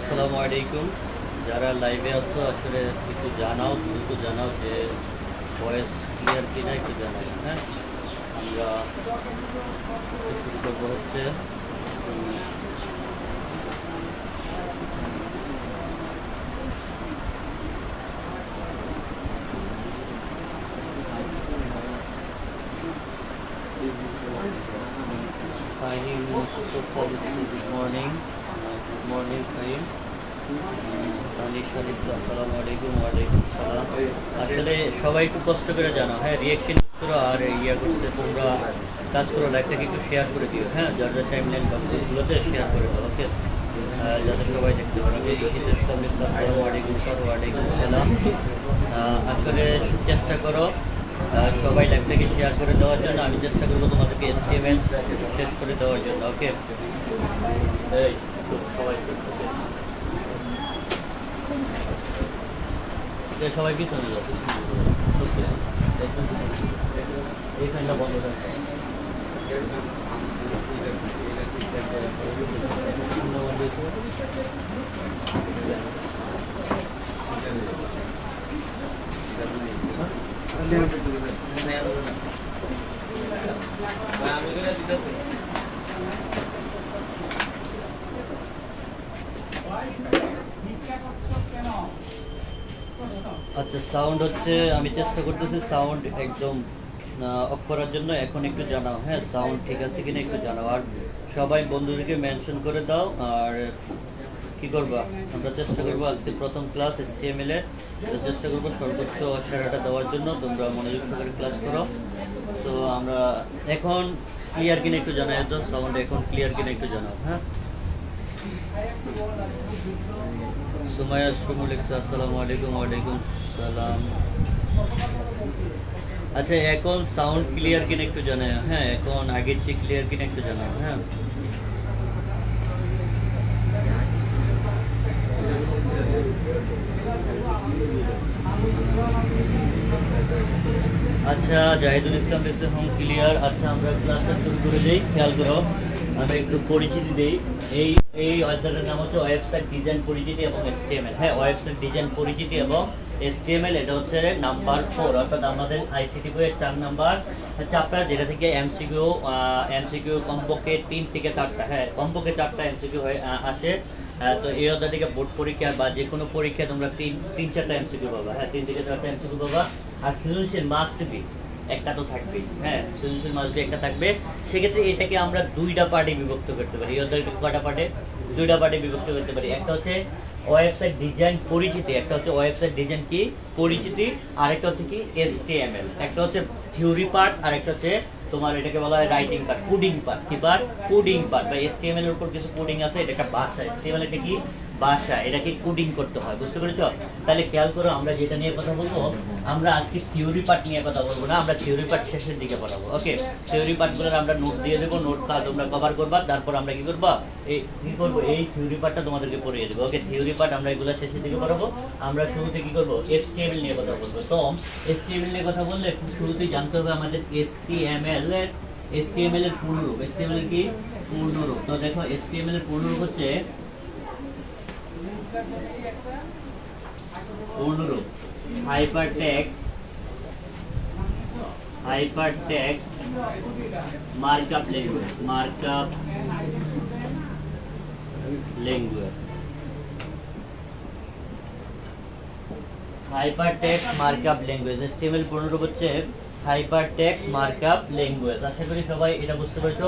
আসসালামু আলাইকুম। যারা লাইভে আছো আসলে একটু জানাও, দ্রুত জানাও যে ভয়েস ক্লিয়ার কিনা একটু জানাও। হ্যাঁ, আমরা শুরু করবো হচ্ছে Fahim Mustafa. Good morning, good morning Fahim. আসসালামু আলাইকুম। ওয়ালাইকুম সালাম। আসলে সবাই একটু কষ্ট করে জানো, হ্যাঁ, রিয়েকশন করো আর ইয়া করছে তোমরা কাজ করো, লাইভটাকে একটু শেয়ার করে দিও। হ্যাঁ, যার যার টাইম লাইন বা গ্রুপগুলোতে শেয়ার করে দাও। ওকে, যাতে সবাই দেখতে পারো। আসসালামু আলাইকুম স্যার। ওয়ালাইকুম সালাম। আসলে চেষ্টা করো সবাই লাইভটাকে শেয়ার করে দেওয়ার জন্য। আমি চেষ্টা করবো তোমাদেরকে এসটিএমএল শেষ করে দেওয়ার জন্য। ওকে, সবাই পিছনে যাও, এই ফ্যানটা বন্ধ থাকবে। আচ্ছা, সাউন্ড হচ্ছে আমি চেষ্টা করতেছি সাউন্ড একদম অফ করার জন্য। এখন একটু জানাও, হ্যাঁ, সাউন্ড ঠিক আছে কিনা একটু জানাও। আর সবাই বন্ধুদেরকে মেনশন করে দাও। আর কি করবা, আমরা চেষ্টা করবো আজকে প্রথম ক্লাস এসটিএমএল এর, চেষ্টা করবো সর্বোচ্চ সেরাটা দেওয়ার জন্য। তোমরা মনোযোগ সহকারে ক্লাস করো। তো আমরা এখন ক্লিয়ার কিনা একটু জানাই তো, সাউন্ড এখন ক্লিয়ার কিনা একটু জানাও। হ্যাঁ, সুমাইয়া সুমুল আসসালামু আলাইকুম। ওয়ালাইকুম সালাম। আচ্ছা, এখন সাউন্ড ক্লিয়ার কিনা একটু জানাই। হ্যাঁ, এখন আগের চেয়ে ক্লিয়ার কিনা একটু জানাও। হ্যাঁ, আচ্ছা, জাহিদুল ইসলাম লিখছে হোম ক্লিয়ার। আচ্ছা, আমরা ক্লাসটা শুরু করে দিই। খেয়াল করো, আমরা একটু পরিচিতি দিই। এই অধ্যায়ের নাম হচ্ছে ওয়েবসাইট ডিজাইন পরিচিতি এবং এসটিএমএল। হ্যাঁ, ওয়েবসাইট ডিজাইন পরিচিতি এবং এসটিএমএল, এটা হচ্ছে নাম্বার 4, অর্থাৎ আমাদের আইসিটি বইয়ের 4 নাম্বার চ্যাপ্টার, যেটা থেকে এমসিকিউ কমপক্ষে 3 থেকে 4টা, হ্যাঁ, কমপক্ষে 4টা এমসিকিউ হয়ে আসে। তো এই অধ্যায় থেকে বোর্ড পরীক্ষা বা যে কোনো পরীক্ষা তোমরা 3-4টা এমসিকিউ পাবা। হ্যাঁ, 3 থেকে 4টা এমসিকিউ পাবা। আর সৃজনশীল মাস্ট বি একটা তো থাকবে। হ্যাঁ, সৃজনশীল মাস্ট বি একটা থাকবে। সেক্ষেত্রে এটাকে আমরা 2টা পার্টে বিভক্ত করতে পারি। এই অধ্যায়টা কয়টা পার্টে? 2টা পার্টে বিভক্ত করতে পারি। একটা হচ্ছে ওয়েবসাইট ডিজাইন পরিচিতি, একটা হচ্ছে ওয়েবসাইট ডিজাইন কি পরিচিতি, আর একটা হচ্ছে কি এসটিএমএল। একটা হচ্ছে থিওরি পার্ট, আর একটা হচ্ছে তোমার এটাকে বলা হয় রাইটিং পার্ট, কোডিং পার্ট। কি পার্ট? Coding part. বা এসটিএমএল এর উপর কিছু কোডিং আছে, এটা একটা ভাষা। এসটিএমএল এটা কি ভাষা, এটাকে কোডিং করতে হয়। বুঝতে পেরেছো? তাহলে খেয়াল করো, আমরা যেটা নিয়ে কথা বলবো, আমরা আজকে থিওরি পার্ট নিয়ে কথা বলবো না, আমরা থিওরি পার্ট শেষের দিকে পড়াবো। ওকে, থিওরি পার্টগুলোর আমরা নোট দিয়ে দেবো, নোটটা তোমরা কভার করবা। তারপর আমরা কি করবো, কি করবো, এই থিওরি পার্টটা তোমাদেরকে পড়িয়ে দেবো। ওকে, থিওরি পার্ট আমরা এগুলো শেষের দিকে পড়াবো। আমরা শুরুতে কি করবো, এসটিএমএল নিয়ে কথা বলবো। তো এসটিএমএল নিয়ে কথা বললে শুরুতেই জানতে হবে আমাদের এসটিএমএল এর পূর্ণরূপ। এসটিএমএল কি পূর্ণরূপ? তো দেখো, এসটিএমএল এর পূর্ণরূপ হচ্ছে পূর্ণরূপ hypertext markup language. Hypertext markup language, STML পূর্ণরূপ হচ্ছে হাইপারটেক্সট মার্কআপ ল্যাঙ্গুয়েজ। আশা করি সবাই এটা বুঝতে পেরেছো।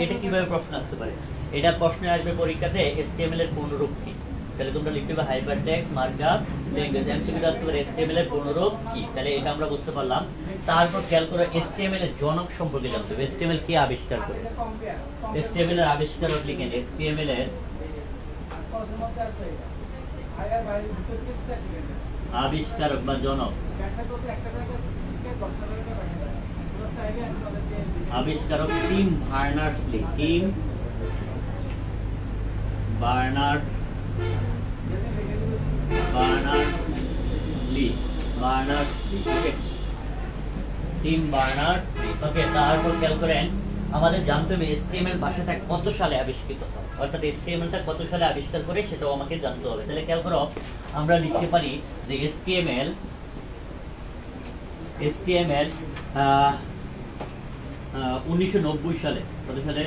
এটা কিভাবে প্রশ্ন আসতে পারে? এটা প্রশ্নে আসবে পরীক্ষাতে, এসটিএমএল এর পূর্ণরূপ কি। তাহলে তোমরা লিখতে হবে হাইপারটেক্সট মার্কআপ ল্যাঙ্গুয়েজ। এমসিকিউ আসতে পারে এসটিএমএল এর পূর্ণরূপ কি। তাহলে এটা আমরা বুঝতে পারলাম। তারপর খেয়াল করো, এসটিএমএল এর জনক সম্পর্কে জানতে হবে। এসটিএমএল কে আবিষ্কার করে? এসটিএমএল এর আবিষ্কারক লিখেন। এসটিএমএল এর আবিষ্কারক বা জনক, আবিষ্কারক Tim Berners-Lee. Tim Berners-Lee. Okay, Tim Berners-Lee. Okay, তারপর খেয়াল করেন আমাদের জানতে হবে HTML ভাষাটা কত সালে আবিষ্কৃত হয়, অর্থাৎ HTML-টা কত সালে আবিষ্কার করে সেটাও আমাকে জানতে হবে। তাহলে খেয়াল করো, আমরা লিখতে পারি যে HTML 1990 সালে, কত সালে?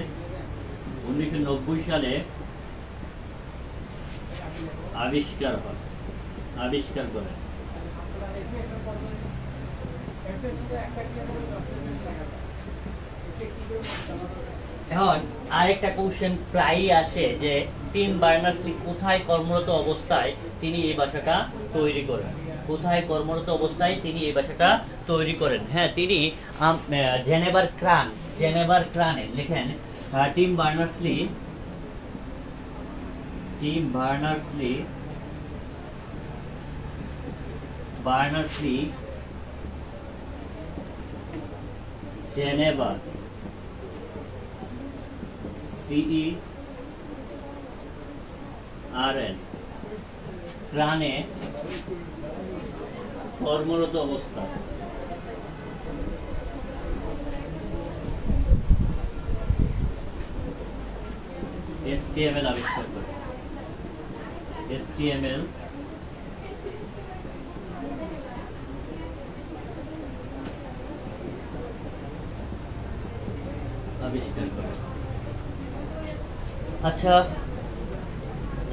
1990 সালে আবিষ্কার করে। এখন আরেকটা কোশ্চেন প্রায়ই আসে যে টিম বার্নার্স-লি কোথায় কর্মরত অবস্থায় তিনি এই ভাষাটা তৈরি করেন, কোথায় কর্মরত অবস্থায় তিনি এই ভাষাটা তৈরি করেন? হ্যাঁ, তিনি জেনেভার ক্রানে লেখেন টিম বার্নার্স-লি জেনেভা CERN ক্রানে কর্মরত অবস্থা। HTML আবিষ্কার করে। HTML আবিষ্কার করে। আচ্ছা,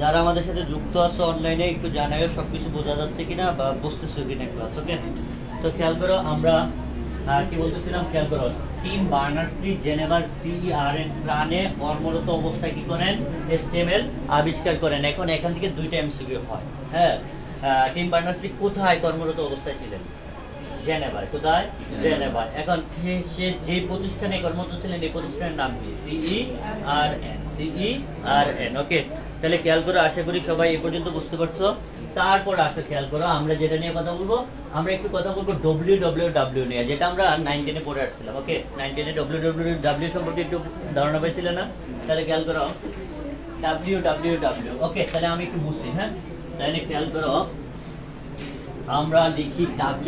যারা আমাদের সাথে যুক্ত আছে অনলাইনে একটু জানাইও সবকিছু বোঝা যাচ্ছে কিনা বা বুঝতেছো কিনা ক্লাস। ওকে, তো খেয়াল করো, আমরা কি বলতেছিলাম, খেয়াল করো, টিম বার্নার্স-লি জেনেভার CERN প্রাণে কর্মরত অবস্থায় কি করেন? HTML আবিষ্কার করেন। এখন এখান থেকে দুইটা MCQ হয়। হ্যাঁ, টিম বার্নার্স-লি কোথায় কর্মরত অবস্থায় ছিলেন? জেনেভায়। কোথায়? জেনেভায়। এখন সে যে প্রতিষ্ঠানে কর্মরত ছিলেন এই প্রতিষ্ঠানের নাম কি? CERN। ওকে, তাহলে খেয়াল করো, আশা করি সবাই এই পর্যন্ত বুঝতে পারছো। তারপর আসো খেয়াল করো, আমরা যেটা নিয়ে কথা বলবো, আমরা একটু কথা বলবো www নিয়ে, যেটা আমরা 9-10 এ পড়ে আসছিলাম। ওকে, 9-10 এ www সম্পর্কে একটু ধারণা পাইছিল না? তাহলে খেয়াল করো www। ওকে, তাহলে আমি একটু বুঝছি। হ্যাঁ, তাহলে খেয়াল করো, আমরা লিখি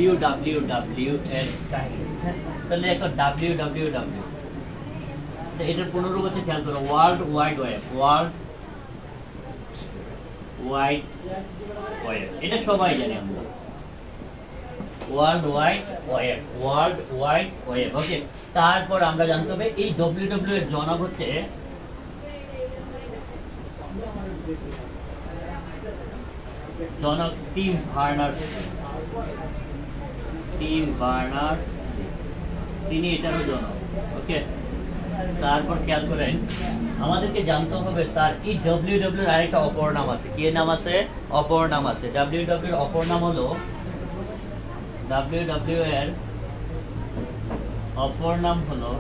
www এর কাহিনী। হ্যাঁ, তাহলে একটা www, এটার পুনরূপ হচ্ছে, খেয়াল করো, ওয়ার্ল্ড ওয়াইড ওয়েব। এটা সবাই জানি আমরা, ওয়ার্ল্ড ওয়াইড ওয়েব। ওকে, তারপর আমরা জানতে হবে এই www এর জনক হচ্ছে টিম বার্নার্স। তিনি এটারও জনক। ওকে, তারপর খেয়াল করেন, আমাদেরকে জানতে হবে স্যার এই www এর আরেকটা অপর নাম আছে। কি নাম আছে? অপর নাম আছে। www এর অপর নাম হলো, www এর অপর নাম হলো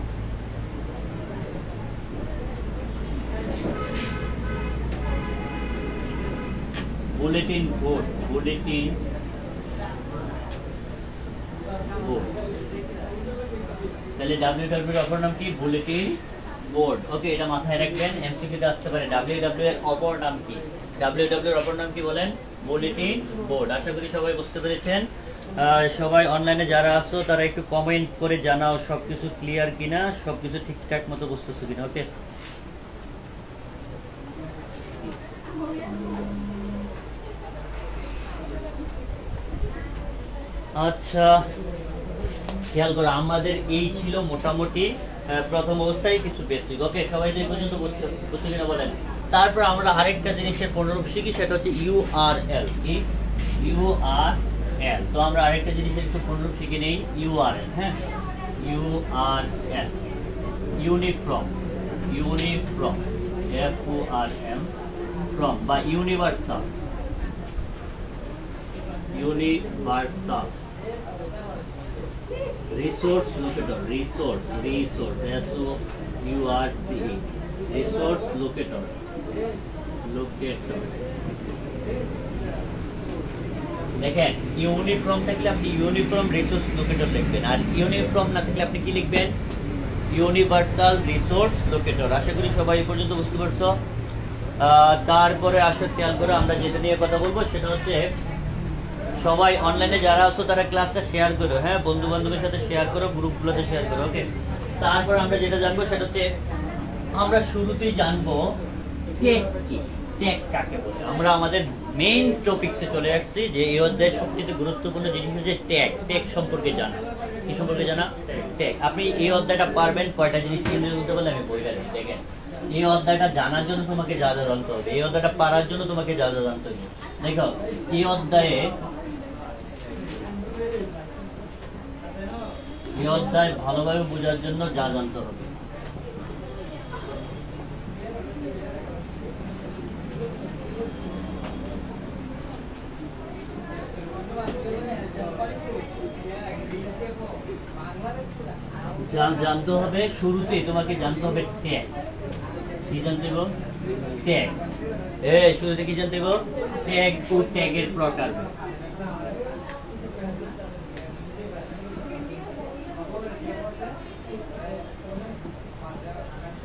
বুলেটিন বোর্ড। তাহলে www এর অপর নাম কি? Bulletin board. ওকে, এটা মাথায় রাখবেন, MCQ তে আসতে পারে। www এর অপর নাম কি? www এর অপর নাম কি বলেন? Bulletin board. আশা করি সবাই বুঝতে পেরেছেন। সবাই অনলাইনে যারা আছো তারা একটু কমেন্ট করে জানাও সবকিছু ক্লিয়ার কিনা, সবকিছু ঠিকঠাক মতো বুঝতেছো কিনা। ওকে, আচ্ছা, খেয়াল করো, আমাদের এই ছিল মোটামুটি প্রথম অবস্থায় কিছু বেসিক। ওকে, সবাই এই পর্যন্ত বুঝছো কিনা বলেন? তারপর আমরা আরেকটা জিনিসের পুনরূপ শিখি, সেটা হচ্ছে URL। কি? URL। তো আমরা আরেকটা জিনিসের একটু পুনরূপ শিখে নেই, URL। হ্যাঁ, URL, ইউনিফর্ম, FORM, ফ্রম বা universal resource locator, resource resource locator. দেখেন, ইউনিফর্ম থাকলে আপনি ইউনিফর্ম রিসোর্স লোকেটর লিখবেন, আর ইউনিফর্ম না থাকলে আপনি কি লিখবেন? Universal resource locator. আশা করি সবাই এই পর্যন্ত বুঝতে পারছো। তারপরে আসো খেয়াল করে, আমরা যেটা নিয়ে কথা বলবো সেটা হচ্ছে, সবাই অনলাইনে যারা আছো তারা ক্লাসটা শেয়ার করো। হ্যাঁ, বন্ধু বান্ধবের সাথে শেয়ার করো, গ্রুপগুলোতে শেয়ার করো। ওকে, তারপর আমরা যেটা জানবো সেটা হচ্ছে আমরা শুরুতেই জানবো ট্যাগ কি, ট্যাগ কাকে বলে। আমরা আমাদের মেইন টপিকসে চলে আসছি যে এই অধ্যায়ের সবচেয়ে গুরুত্বপূর্ণ জিনিস হচ্ছে ট্যাগ। ট্যাগ সম্পর্কে জানা, কি সম্পর্কে জানা? ট্যাগ। আপনি এই অধ্যায়টা পারবেন কয়টা জিনিস চিহ্নিত করতে পারলে আমি বই গেলাম। দেখেন এই অধ্যায়টা জানার জন্য তোমাকে যা যা জানতে হবে, এই অধ্যায়টা পারার জন্য তোমাকে যা যা জানতে হবে। দেখো এই অধ্যায়ে এই অধ্যায় ভালোভাবে বোঝার জন্য যা জানতে হবে। জানতে হবে শুরুতে তোমাকে জানতে হবে ট্যাগ। কি জানতে হবে? ট্যাগ। শুরুতে কি জানতে হবে? ট্যাগ ও ট্যাগের প্রকার।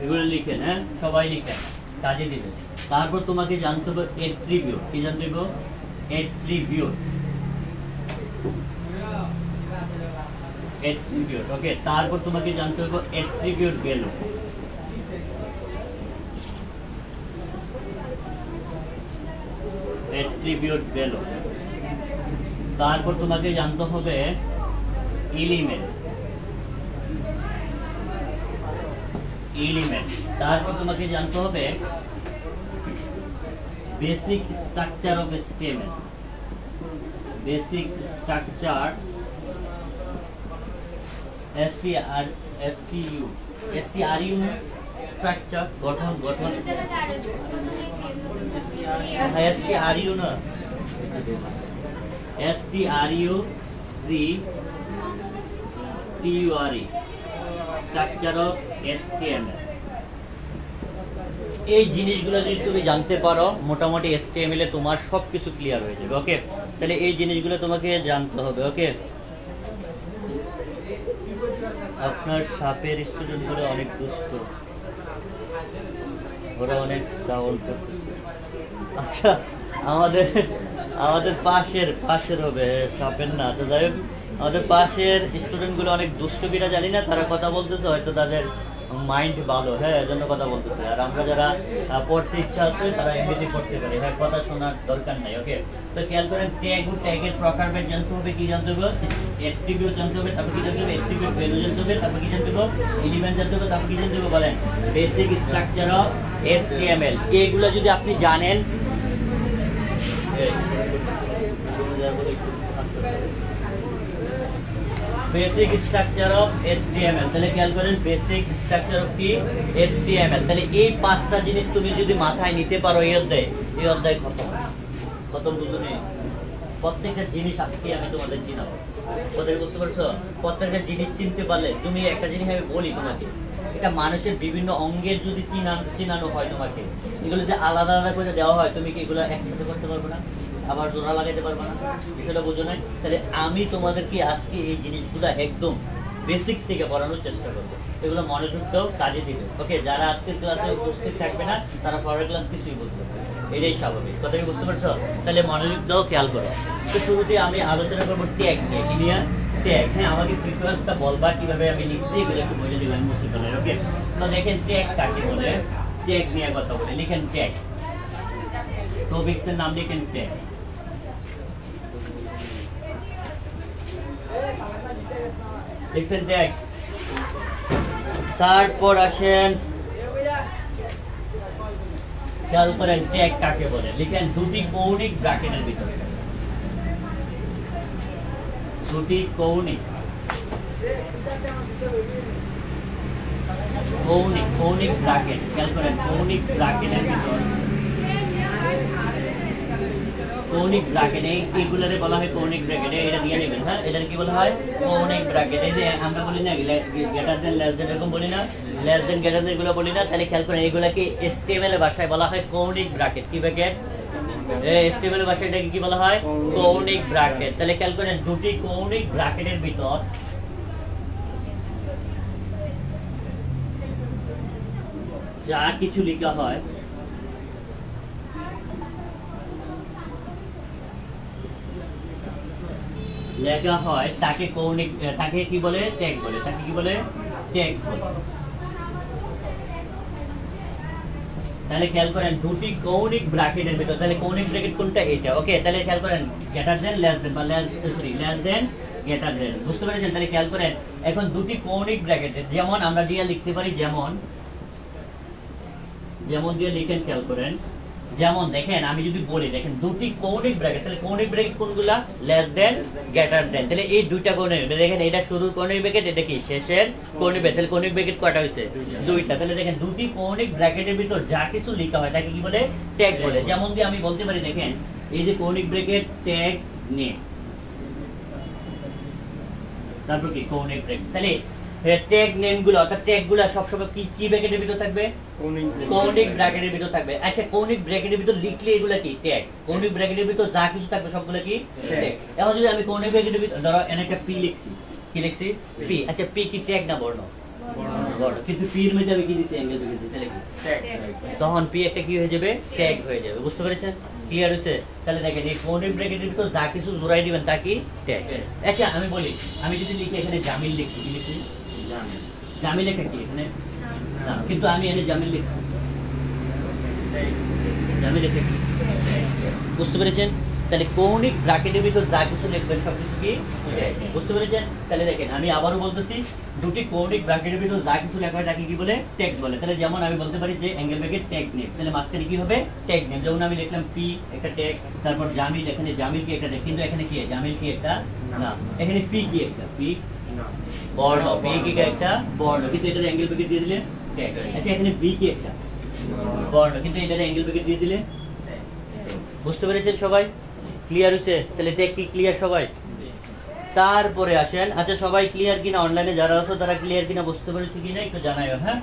এগুলো লিখেন, হ্যাঁ সবাই লিখেন, কাজে দিবেন। তারপর তোমাকে জানতে হবে অ্যাট্রিবিউট। কি জানতে হবে? অ্যাট্রিবিউট। অ্যাট্রিবিউট, ওকে। তারপর তোমাকে জানতে হবে অ্যাট্রিবিউট ভ্যালু। Attribute value. তারপর তোমাকে জানতে হবে এলিমেন্ট। এলিমেন্ট। তারপর তোমাকে জানতে হবে basic structure of HTML। Basic structure STRU structure, গঠন। STRU না, STRUCTURE স্ট্রাকচার অফ HTML। এই জিনিসগুলো যদি তুমি জানতে পারো মোটামুটি HTML এ তোমার সবকিছু ক্লিয়ার হয়ে যাবে। ওকে, তাহলে এই জিনিসগুলো তোমাকে জানতে হবে। ওকে, আপনার সাপের স্টুডেন্ট গুলো অনেক দুষ্ট, ওরা অনেক সাউন্ড করতেছে। আচ্ছা, আমাদের পাশের হবে, সাপের না। তো যাই হোক, আমাদের পাশের স্টুডেন্ট গুলো অনেক দুষ্ট কিনা জানি না, তারা কথা বলতেছে, হয়তো তাদের মাইন্ড ভালো, হ্যাঁ এজন্য কথা বলতেছে। আর আমরা যারা পড়তে ইচ্ছা আছে তারা এমনিতে পড়তে পারে, হ্যাঁ কথা শোনার দরকার নাই। ওকে, তো খেয়াল করেন ট্যাগ ও ট্যাগের প্রকারভেদ জানতে হবে। কি জানতে হবে? অ্যাট্রিবিউট জানতে হবে। তারপর কি জানতে হবে? অ্যাট্রিবিউট ভ্যালু জানতে হবে। তারপর কি জানতে হবে? এলিমেন্ট জানতে হবে। তারপর কি জানতে হবে? বলেন বেসিক স্ট্রাকচার অফ HTML। এইগুলো যদি আপনি জানেন, বেসিক স্ট্রাকচার অফ HTML, তাহলে খেয়াল করেন বেসিক স্ট্রাকচার অফ কি? HTML। তাহলে এই পাঁচটা জিনিস তুমি যদি মাথায় নিতে পারো এই অধ্যায় খতম বুঝুনি। প্রত্যেকটা জিনিস আজকে আমি তোমাদের চিনাবো। ওদের বুঝতে পারছো? প্রত্যেকটা জিনিস চিনতে পারলে তুমি একটা জিনিস আমি বলি তোমাকে, এটা মানুষের বিভিন্ন অঙ্গের যদি চিনানো হয় তোমাকে, এগুলো যদি আলাদা আলাদা করে দেওয়া হয়, তুমি কি এগুলো একসাথে করতে পারবে না? আবার জোড়া লাগাইতে পারবে না? বিষয়টা বুঝো নাই? তাহলে আমি তোমাদেরকে আজকে এই জিনিসগুলো একদম বেসিক থেকে পড়ানোর চেষ্টা করবো। এগুলো মনোযোগ দাও, কাজে দিবে। ওকে, যারা আজকের ক্লাসে উপস্থিত থাকবে না তারা পরের ক্লাস কিছুই বুঝবে না, এটাই স্বাভাবিক। কথা কি বুঝতে পারছো? তাহলে মনোযোগ দাও, খেয়াল করো। তো শুরুতে আমি আলোচনা করবো ট্যাগ নিয়ে। কি নিয়ে? ট্যাগ। হ্যাঁ, আমাকে সিকোয়েন্সটা বলবা কিভাবে আমি লিখছি, এগুলো একটু বলে দিলাম মুছে ফেলে। ওকে, তো দেখেন ট্যাগ কাকে বলে। ট্যাগ নিয়ে কথা বলে, লিখেন ট্যাগ। টপিক্সের নাম লিখেন ট্যাগ। লিখছেন ট্যাগ। তারপর আসেন, খেয়াল করেন ট্যাগ কাকে বলে। লিখেন দুটি কৌণিক ব্র্যাকেটের ভিতরে। দুটি কৌণিক ব্র্যাকেট। খেয়াল করেন কৌণিক ব্র্যাকেটের ভিতর, কৌণিক ব্র্যাকেট, এইগুলোরে বলা হয় কৌণিক ব্র্যাকেট। এটা দিয়ে নেবেন, হ্যাঁ এটার কি বলা হয়? কৌণিক ব্র্যাকেট। এই যে আমরা বলি না গ্রেটার দেন লেস দেন, এরকম বলি না, লেস দেন গ্রেটার দেন এগুলো বলি না। তাহলে খেয়াল করেন এগুলাকে HTML এর ভাষায় বলা হয় কৌণিক ব্র্যাকেট। কি ব্র্যাকেট? HTML এর ভাষায় এটাকে কি বলা হয়? কৌণিক ব্র্যাকেট। তাহলে খেয়াল করেন দুটি কৌণিক ব্র্যাকেটের ভিতর যা কিছু লেখা হয় তাকে কৌণিক, তাকে কি বলে? ট্যাগ বলে। তাকে কি বলে? ট্যাগ বলে। তাহলে খেয়াল করেন দুটি কৌণিক ব্র্যাকেটের ভিতর, তাহলে কৌণিক ব্র্যাকেট কোনটা? এটা। ওকে, তাহলে খেয়াল করেন গ্রেটার দেন, লেস দেন, বা লেস দেন, গ্রেটার দেন, বুঝতে পেরেছেন? তাহলে খেয়াল করেন এখন দুটি কৌণিক ব্র্যাকেটের, যেমন আমরা দিয়ে লিখতে পারি, যেমন দিয়ে লিখেন, খেয়াল করেন, যেমন দেখেন আমি যদি বলি, দেখেন দুটি কৌণিক ব্র্যাকেট, তাহলে কৌণিক ব্র্যাকেট কোনগুলা? Less than, greater than. তাহলে এই দুইটা কৌণিক, দেখেন এটা শুরুর কৌণিক ব্র্যাকেট, এটা কি শেষের কৌণিক ব্র্যাকেট। তাহলে কৌণিক ব্র্যাকেট কয়টা হইছে? দুইটা। তাহলে দেখেন দুটি কৌণিক ব্র্যাকেটের ভিতর যা কিছু লেখা হয় তাকে কি বলে? ট্যাগ বলে। যেমন দিয়ে আমি বলতে পারি, দেখেন এই যে কৌণিক ব্র্যাকেট ট্যাগ নেম, তারপর কি কৌণিক ব্র্যাকেট। তাহলে ট্যাগ নেম গুলো অর্থাৎ ট্যাগ গুলো সবসময় কি ব্র্যাকেটের ভিতর থাকবে? কৌণিক ব্র্যাকেটের ভিতর থাকবে। আচ্ছা, কৌণিক ব্র্যাকেটের ভিতর লিখলে এগুলা কি? ট্যাগ। কৌণিক ব্র্যাকেটের ভিতর যা কিছু থাকবে সবগুলো কি? ট্যাগ। এখন যদি আমি কৌণিক ব্র্যাকেটের ভিতর ধরো এখানে একটা পি লিখছি, কি লিখছি? পি। আচ্ছা, পি কি ট্যাগ না বর্ণ? বর্ণ। কিন্তু পি এর মধ্যে আমি কি দিছি? অ্যাঙ্গেল দিছি, তাহলে কি? ট্যাগ। তখন পি একটা কি হয়ে যাবে? ট্যাগ হয়ে যাবে। বুঝতে পেরেছেন? ক্লিয়ার হচ্ছে? তাহলে দেখেন এই কৌণিক ব্র্যাকেটের ভিতর যা কিছু জোড়াই দিবেন তা কি? ট্যাগ। আচ্ছা, আমি বলি, আমি যদি লিখি এখানে জামিল লিখছি, কি লিখছি? জামিল লেখা কি এখানে? না, কিন্তু আমি এখানে জামিল লিখছি, জামিল লেখা কি? বুঝতে পেরেছেন? তাহলে কৌণিক ব্র্যাকেটের ভিতর যা কিছু লিখবেন সবকিছু কি? বুঝতে পেরেছেন? তাহলে দেখেন আমি আবারও বলতেছি, দুটি কৌণিক ব্র্যাকেটের ভিতর যা কিছু লেখা হয় তাকে কি বলে? ট্যাগ বলে। তাহলে যেমন আমি বলতে পারি যে অ্যাঙ্গেল ব্র্যাকেট ট্যাগ নেম, তাহলে মাঝখানে কি হবে? Tag name. যেমন আমি লিখলাম পি একটা ট্যাগ, তারপর জামিল, এখানে জামিল কি একটা ট্যাগ, কিন্তু এখানে কি জামিল কি একটা? না, এখানে পি কি একটা? পি বর্ণ, পি কি একটা বর্ণ, কিন্তু এটার অ্যাঙ্গেল ব্র্যাকেট দিয়ে দিলে ট্যাগ। আচ্ছা, এখানে বি কি একটা বর্ণ, কিন্তু এটার অ্যাঙ্গেল ব্র্যাকেট দিয়ে দিলে। বুঝতে পেরেছেন সবাই? ক্লিয়ার হচ্ছে? তাহলে ট্যাগ কি ক্লিয়ার সবাই? তারপরে আসেন, আচ্ছা সবাই ক্লিয়ার কিনা? অনলাইনে যারা আছো তারা ক্লিয়ার কিনা, বুঝতে পেরেছো কিনা একটু জানাইও, হ্যাঁ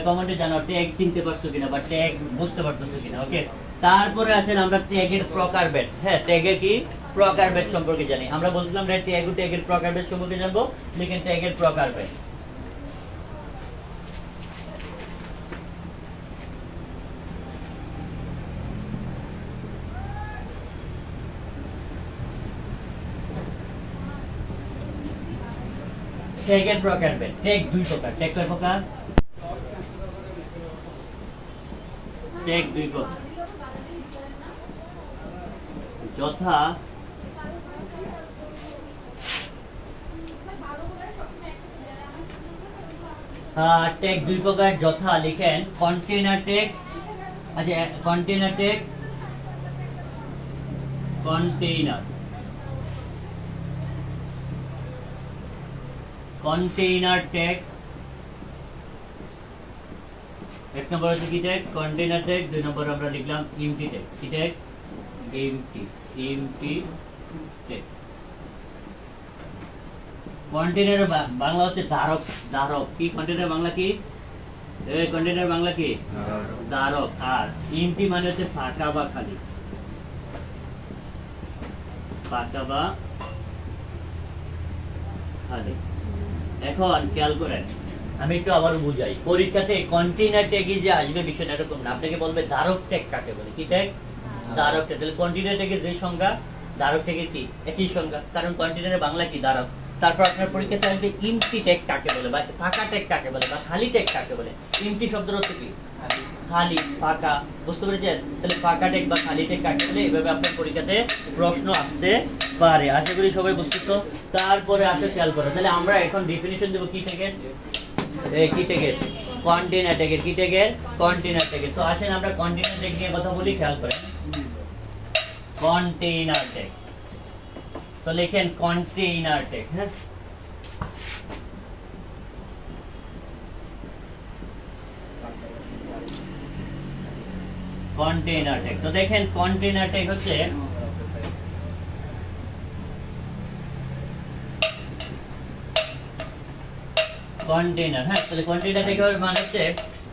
কমেন্টে জানাও ট্যাগ চিনতে পারছো কিনা বা ট্যাগ বুঝতে পারছো কিনা। ওকে, তারপরে আসেন আমরা ট্যাগের প্রকারভেদ। হ্যাঁ, ট্যাগের কি প্রকারভেদ সম্পর্কে জানি। আমরা বলছিলাম ট্যাগের প্রকারভেদ সম্পর্কে জানবো। লিখেন ট্যাগের প্রকারভেদ। ট্যাগের প্রকারভেদ। ট্যাগ দুই প্রকার। ট্যাগ কয় প্রকার? ট্যাগ দুই প্রকার, যথা ট্যাগ দুই প্রকার, যথা লিখেন কন্টেইনার ট্যাগ। আচ্ছা, কন্টেইনার ট্যাগ, কন্টেইনার ট্যাগ। এক নম্বর হচ্ছে কি ট্যাগ? Container tag. দুই নম্বর আমরা লিখলাম এমটি ট্যাগ। কি ট্যাগ? Empty tag. কন্টেইনারের বাংলা হচ্ছে ধারক। ধারক কি? কন্টেইনার বাংলা কি? কন্টেইনার বাংলা কি? ধারক। আর এমটি মানে হচ্ছে ফাঁকা বা খালি। ফাঁকা বা খালি। এখন খেয়াল করেন, আমি একটু আবার বুঝাই। পরীক্ষাতে কন্টেইনার ট্যাগে যে আসবে বিষয়টা এরকম না, আপনাকে বলবে ধারক ট্যাগ কাকে বলে। কি ট্যাগ? ধারক ট্যাগ। তাহলে কন্টেইনার ট্যাগের যে সংজ্ঞা, ধারক ট্যাগের কি একই সংজ্ঞা, কারণ কন্টেইনারের বাংলা কি? ধারক। তারপর আপনার পরীক্ষাতে আসবে এমটি ট্যাগ কাকে বলে, বা ফাঁকা ট্যাগ কাকে বলে, বা খালি ট্যাগ কাকে বলে। এমটি শব্দের অর্থ কি? খালি, ফাঁকা। বুঝতে পেরেছেন? তাহলে ফাঁকা ট্যাগ বা খালি ট্যাগ কাকে বলে, এভাবে আপনার পরীক্ষাতে প্রশ্ন আসতে পারে। আশা করি সবাই বুঝতেছো। তারপরে আসে খেয়াল করো, তাহলে আমরা এখন ডেফিনিশন দেবো কি ট্যাগের? কি ট্যাগের? কন্টেইনার ট্যাগের। কি ট্যাগের? কন্টেইনার ট্যাগের। তো আসেন আমরা কন্টেইনার ট্যাগ নিয়ে কথা বলি। খেয়াল করেন কন্টেইনার ট্যাগ। তো লিখেন কন্টেইনার ট্যাগ। হ্যাঁ, কন্টেইনার ট্যাগ। তো দেখেন কন্টেইনার ট্যাগ হচ্ছে কন্টেইনার। হ্যাঁ, তাহলে কন্টেইনার ট্যাগের মানে হচ্ছে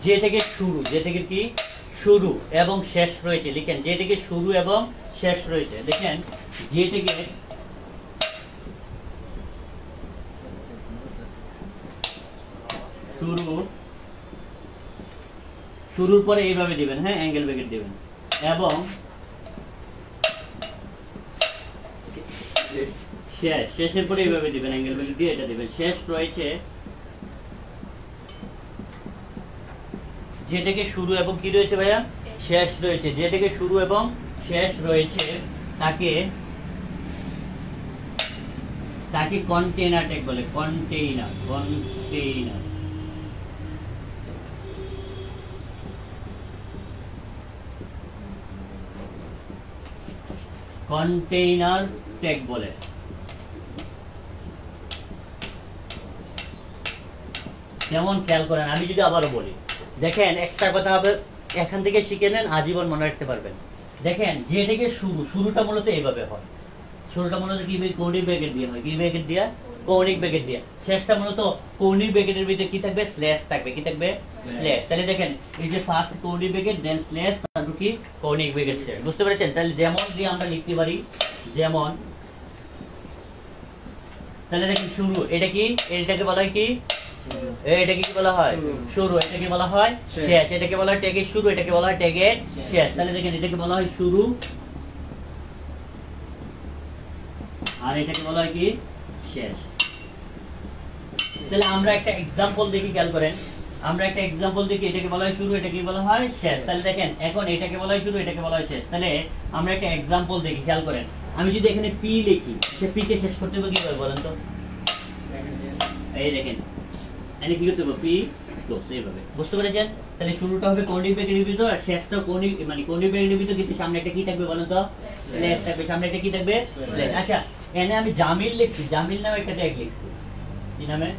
যে থেকে শুরু, যে থেকে কি শুরু এবং শেষ রয়েছে। লিখেন যে থেকে শুরু এবং শেষ রয়েছে। লিখেন যে থেকে শুরু, শুরুর পরে এইভাবে দিবেন, হ্যাঁ অ্যাঙ্গেল ব্র্যাকেট দিবেন, এবং শেষ, শেষের পরে এইভাবে দিবেন অ্যাঙ্গেল ব্র্যাকেট দিয়ে এটা দিবেন। শেষ রয়েছে যেটাকে শুরু এবং কি রয়েছে ভাইয়া শেষ রয়েছে, যেটাকে শুরু এবং শেষ রয়েছে তাকে তাকে কন্টেইনার ট্যাগ বলে। কন্টেইনার কন্টেইনার কন্টেইনার ট্যাগ বলে। যেমন খেয়াল করেন, আমি যদি আবারও বলি, দেখেন একটা কথা হবে এখান থেকে শিখে নেন, আজীবন মনে রাখতে পারবেন। দেখেন যেটাকে শুরুটা মূলত এইভাবে হয়, শুরুটা মূলত কি কৌণিক ব্র্যাকেট দিয়ে হয়, কি ব্র্যাকেট দিয়া কৌণিক ব্র্যাকেট দিয়া। শেষটা মূলত কৌণিক ব্র্যাকেটের ভিতরে কি থাকবে স্ল্যাশ থাকবে, কি থাকবে স্ল্যাশ। তাহলে দেখেন এই যে ফার্স্ট কৌণিক ব্র্যাকেট দেন স্ল্যাশ তারপর কি কৌণিক ব্র্যাকেট শেষ, বুঝতে পেরেছেন? তাহলে যেমন দিয়ে আমরা লিখতে পারি যেমন, তাহলে দেখেন শুরু, এটা কি এটাকে বলা হয় কি এটাকে কি বলা হয় শুরু, এটাকে বলা হয় শেষ, এটাকে বলা হয় ট্যাগের শুরু, এটাকে বলা হয় ট্যাগের শেষ। তাহলে দেখেন এটাকে বলা হয় শুরু আর এটাকে বলা হয় কি শেষ। তাহলে আমরা একটা एग्जांपल দেখি, খেয়াল করেন, আমরা একটা एग्जांपल দেখি, এটাকে বলা হয় শুরু, এটাকে বলা হয় শেষ। তাহলে দেখেন এখন এটাকে বলা হয় শুরু, এটাকে বলা হয় শেষ। তাহলে আমরা একটা एग्जांपल দেখি, খেয়াল করেন, আমি যদি এখানে পি লিখি, সে পি কে শেষ করতে হবে কিভাবে বলেন তো? এই দেখেন এখানে কি করতে হবে পি ক্লোজ, এইভাবে, বুঝতে পেরেছেন? তাহলে শুরুটা হবে কৌণিক ব্র্যাকেটের ভিতর আর শেষটা কৌণিক মানে কৌণিক ব্র্যাকেটের ভিতর, কিন্তু সামনে একটা কি থাকবে বলেন তো স্ল্যাশ থাকবে, সামনে একটা কি থাকবে স্ল্যাশ। আচ্ছা এখানে আমি জামিল লিখছি, জামিল নামে একটা ট্যাগ লিখছি, কি নামে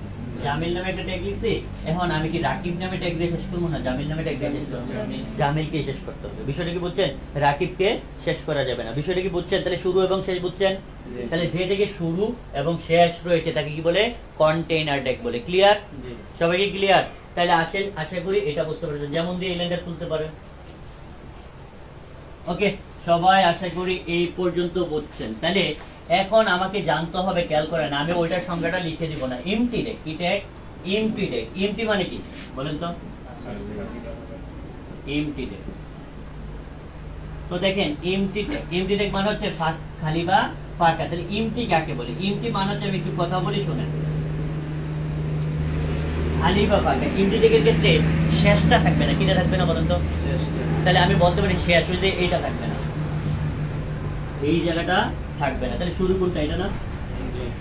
জামিল নামে একটা ট্যাগ লিখছি। এখন আমি কি রাকিব নামে ট্যাগ দিয়ে শেষ করবো না, জামিল নামে ট্যাগ দিয়ে শেষ করবো? জামিলকে শেষ করতে হবে। বিষয়টা কি বুঝছেন? রাকিবকে শেষ করা যাবে না। বিষয়টা কি বুঝছেন? তাহলে শুরু এবং শেষ বুঝছেন? তাহলে যে থেকে শুরু এবং শেষ রয়েছে তাকে কি বলে কন্টেইনার ট্যাগ বলে। ক্লিয়ার? সবাই কি ক্লিয়ার? তাহলে আসেন, আশা করি এটা বুঝতে পেরেছেন। যেমন দিয়ে এলিমেন্ট তুলতে পারেন। ওকে, সবাই আশা করি এই পর্যন্ত বুঝছেন। তাহলে এখন আমাকে জানতে হবে, খেয়াল করেন, আমি ওইটার সংজ্ঞাটা লিখে দিব না। এমটি ট্যাগ, কি ট্যাগ? Empty tag. এমটি মানে কি বলেন তো? MT tag. তো দেখেন এমটি ট্যাগ, এমটি ট্যাগ মানে হচ্ছে খালি বা ফাঁকা। তাহলে এমটি কাকে বলে? এমটি মানে হচ্ছে, আমি একটু কথা বলি শুনেন, খালি বা ফাঁকা। এমটি ট্যাগের ক্ষেত্রে শেষটা থাকবে না, কিটা থাকবে না বলেন তো? তাহলে আমি বলতে পারি শেষ হইলে এইটা থাকবে না, এই জায়গাটা থাকবে না। তাহলে শুরু কোনটা? এটা না,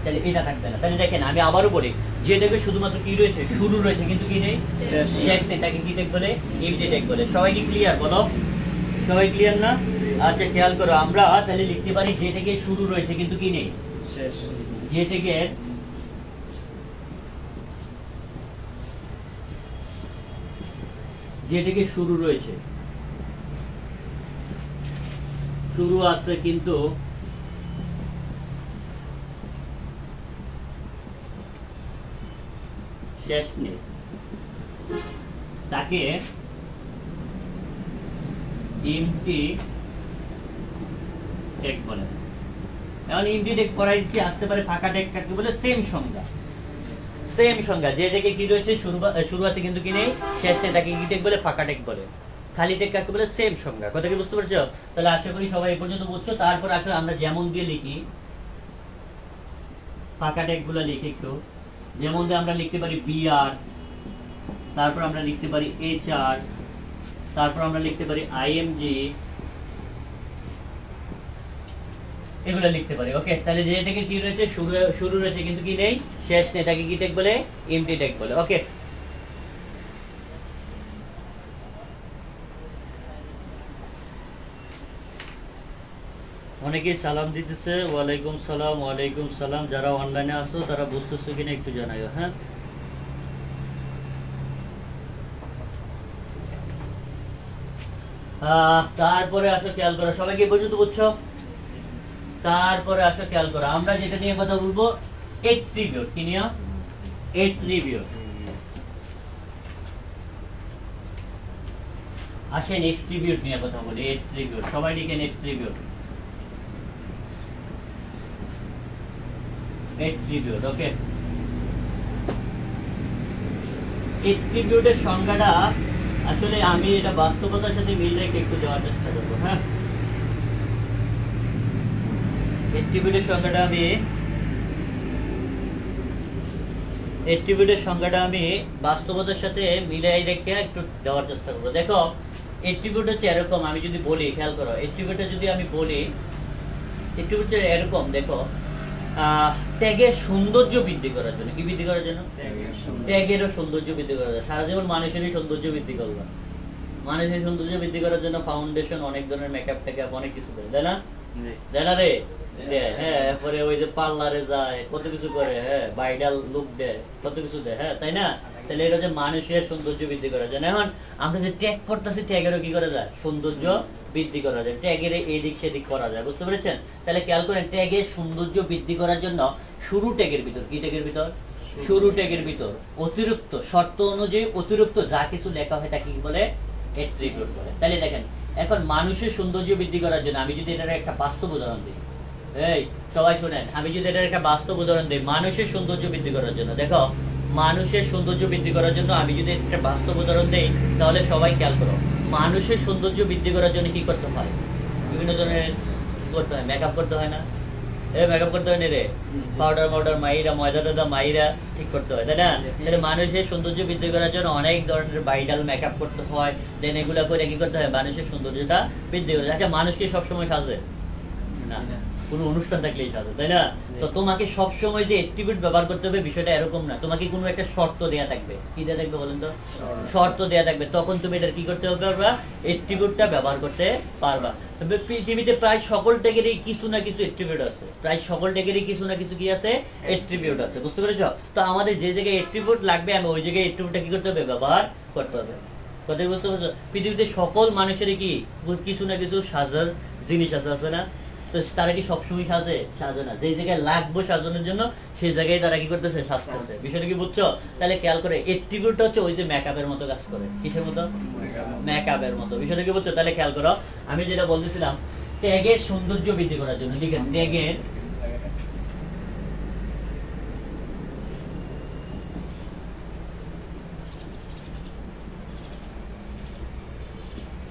তাহলে এটা থাকবে না। তাহলে দেখেন আমি আবারও বলি, যেটাকে শুধুমাত্র কি রয়েছে শুরু রয়েছে কিন্তু কি নেই শেষ নেই, তাকে কি ট্যাগ বলে? এমটি ট্যাগ বলে। সবাই কি ক্লিয়ার বলো? সবাই ক্লিয়ার না? আচ্ছা খেয়াল করো, আমরা তাহলে লিখতে পারি যেটাকে শুরু রয়েছে কিন্তু কি নেই শেষ, যেটাকে শুরু রয়েছে, শুরু আছে কিন্তু শেষ নেই, তাকে এমটি ট্যাগ বলে। এখন এমটি ট্যাগ পড়াই দিচ্ছি, আসতে পারে ফাঁকা ট্যাগ কাকে বলে? সেম সংজ্ঞা, সেম সংজ্ঞা। যেটাকে কি রয়েছে শুরু আছে কিন্তু কি নেই শেষ নেই, তাকে কি ট্যাগ বলে? ফাঁকা ট্যাগ বলে। খালি ট্যাগ কাকে বলে? সেম সংজ্ঞা। কথা কি বুঝতে পারছো? তাহলে আশা করি সবাই এই পর্যন্ত বুঝছো। তারপর আসলে আমরা যেমন দিয়ে লিখি, ফাঁকা ট্যাগ গুলো লিখি একটু। যেমন দিয়ে আমরা লিখতে পারি বিআর, তারপর আমরা লিখতে পারি এইচআর, তারপর আমরা লিখতে পারি আইএমজি, এগুলো লিখতে পারি। ওকে, তাহলে যেটাকে কি রয়েছে শুরু রয়েছে কিন্তু কি নেই শেষ নেই, তাকে কি ট্যাগ বলে? এমটি ট্যাগ বলে। ওকে, অনেকেই সালাম দিতেছে। ওয়ালাইকুম সালাম, ওয়ালাইকুম সালাম। যারা অনলাইনে আছো তারা বুঝতেছো কিনা একটু জানাইও। হ্যাঁ, তারপরে আসো খেয়াল করো, সবাই কি পর্যন্ত বুঝছো? তারপরে আসো খেয়াল করো, আমরা যেটা নিয়ে কথা বলবো এট্রিবিউট। কি নিয়ে? এট্রিবিউট। আসেন এট্রিবিউট নিয়ে কথা বলি। এট্রিবিউট, সবাই লিখেন এট্রিবিউট। এট্রিবিউট, ওকে। এট্রিবিউটের সংজ্ঞাটা আসলে আমি এটা বাস্তবতার সাথে মিল রেখে একটু দেওয়ার চেষ্টা করবো। হ্যাঁ, এট্রিবিউটের সংজ্ঞাটা আমি অ্যাট্রিবিউটের সংজ্ঞাটা আমি বাস্তবতার সাথে মিলাই রেখে একটু দেওয়ার চেষ্টা করবো। দেখো অ্যাট্রিবিউট হচ্ছে এরকম, আমি যদি বলি, খেয়াল করো, অ্যাট্রিবিউটটা যদি আমি বলি, অ্যাট্রিবিউট হচ্ছে এরকম, দেখো ট্যাগের সৌন্দর্য বৃদ্ধি করার জন্য, কি বৃদ্ধি করার জন্য? ট্যাগেরও সৌন্দর্য বৃদ্ধি করার জন্য। সারা জীবন মানুষেরই সৌন্দর্য বৃদ্ধি করবে, মানুষের সৌন্দর্য বৃদ্ধি করার জন্য ফাউন্ডেশন, অনেক ধরনের মেকআপ টেকআপ অনেক কিছু করে, তাই না? তাই না রে? হ্যাঁ, এরপরে ওই যে পার্লারে যায়, কত কিছু করে, হ্যাঁ, ব্রাইডাল লুক দেয়, কত কিছু দেয়, হ্যাঁ, তাই না? তাহলে এটা হচ্ছে মানুষের সৌন্দর্য বৃদ্ধি করার জন্য। এখন আমরা যে ট্যাগ করতেছি, ট্যাগেরও কি করা যায়? সৌন্দর্য বৃদ্ধি করা যায়, ট্যাগের এদিক সেদিক করা যায়, বুঝতে পেরেছেন? তাহলে খেয়াল করেন, ট্যাগের সৌন্দর্য বৃদ্ধি করার জন্য শুরু ট্যাগের ভিতর, কি ট্যাগের ভিতর? শুরু ট্যাগের ভিতর অতিরিক্ত শর্ত অনুযায়ী অতিরিক্ত যা কিছু লেখা হয় তাকে কি বলে? অ্যাট্রিবিউট বলে। তাহলে দেখেন, এখন মানুষের সৌন্দর্য বৃদ্ধি করার জন্য আমি যদি এটার একটা বাস্তব উদাহরণ দিই, এই সবাই শুনেন, আমি যদি এটার একটা বাস্তব উদাহরণ দিই মানুষের সৌন্দর্য বৃদ্ধি করার জন্য, দেখো মানুষের সৌন্দর্য বৃদ্ধি করার জন্য আমি যদি একটা বাস্তব উদাহরণ দিই, তাহলে সবাই খেয়াল করো, মানুষের সৌন্দর্য বৃদ্ধি করার জন্য কি করতে হয়? বিভিন্ন ধরনের করতে হয়, মেকআপ করতে হয় না? মেকআপ করতে হয় না রে, পাউডার মাইরা, ময়দা টয়দা মাইরা ঠিক করতে হয়, তাই না? তাহলে মানুষের সৌন্দর্য বৃদ্ধি করার জন্য অনেক ধরনের ব্রাইডাল মেকআপ করতে হয়, দেন এগুলা করে কি করতে হয়? মানুষের সৌন্দর্যটা বৃদ্ধি করে। আচ্ছা, মানুষকে সবসময় সাজে না, কোনো অনুষ্ঠান থাকলেই সাজে, তাই না? তো তোমাকে সবসময় যে অ্যাট্রিবিউট ব্যবহার করতে হবে বিষয়টা এরকম না, তোমাকে কোনো একটা শর্ত দেয়া থাকবে। কি দেয়া থাকবে বলেন তো? শর্ত দেয়া থাকবে, তখন তুমি এটা কি করতে পারবা? অ্যাট্রিবিউটটা ব্যবহার করতে পারবা। তবে পৃথিবীতে প্রায় সকল ট্যাগেরই কিছু না কিছু অ্যাট্রিবিউট আছে, প্রায় সকল ট্যাগেরই কিছু না কিছু কি আছে? অ্যাট্রিবিউট আছে, বুঝতে পেরেছো? তো আমাদের যে জায়গায় অ্যাট্রিবিউট লাগবে, আমি ওই জায়গায় অ্যাট্রিবিউটটা কি করতে হবে? ব্যবহার করতে হবে। কথাই বুঝতে পারছো? পৃথিবীতে সকল মানুষেরই কি কিছু না কিছু সাজার জিনিস আছে, আছে না? তো তারা কি সবসময় সাজে না, যে জায়গায় লাগবে সাজানোর জন্য সেই জায়গায় তারা কি করতেছে? সাজতেছে। বিষয়টা কি বুঝছো? তাহলে খেয়াল করে, অ্যাট্রিবিউট হচ্ছে ওই যে মেকআপের মতো কাজ করে। কিসের মতো? মেকআপের মতো। বিষয়টা কি বুঝছো? তাহলে খেয়াল করো, আমি যেটা বলতেছিলাম, ট্যাগের সৌন্দর্য বৃদ্ধি করার জন্য, ঠিক আছে, ট্যাগের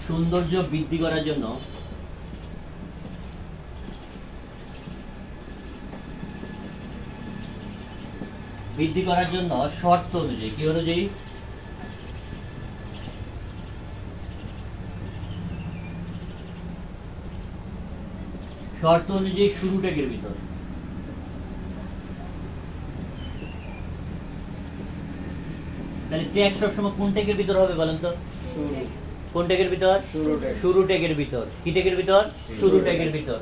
সৌন্দর্য বৃদ্ধি করার জন্য শর্ত অনুযায়ী, কি অনুযায়ী? শর্ত অনুযায়ী শুরু ট্যাগের ভিতর। তাহলে ট্যাগ সবসময় কোন ট্যাগের ভিতর হবে বলেন তো? কোন ট্যাগের ভিতর? শুরু ট্যাগের ভিতর। কি ট্যাগের ভিতর? শুরু ট্যাগের ভিতর।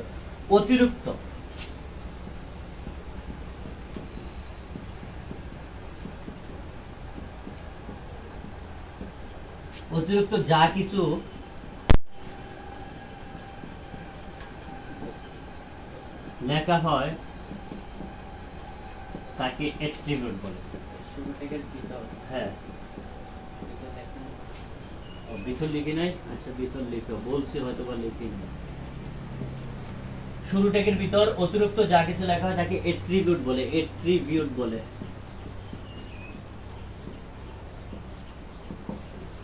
অতিরিক্ত যা কিছু লেখা হয় তাকে অ্যাট্রিবিউট বলে। হ্যাঁ, ভিতর লিখি নাই? আচ্ছা, ভিতর লিখো, বলছি হয়তো বা লিখি নাই। শুরু ট্যাগের ভিতর অতিরিক্ত যা কিছু লেখা হয় তাকে অ্যাট্রিবিউট বলে, অ্যাট্রিবিউট বলে।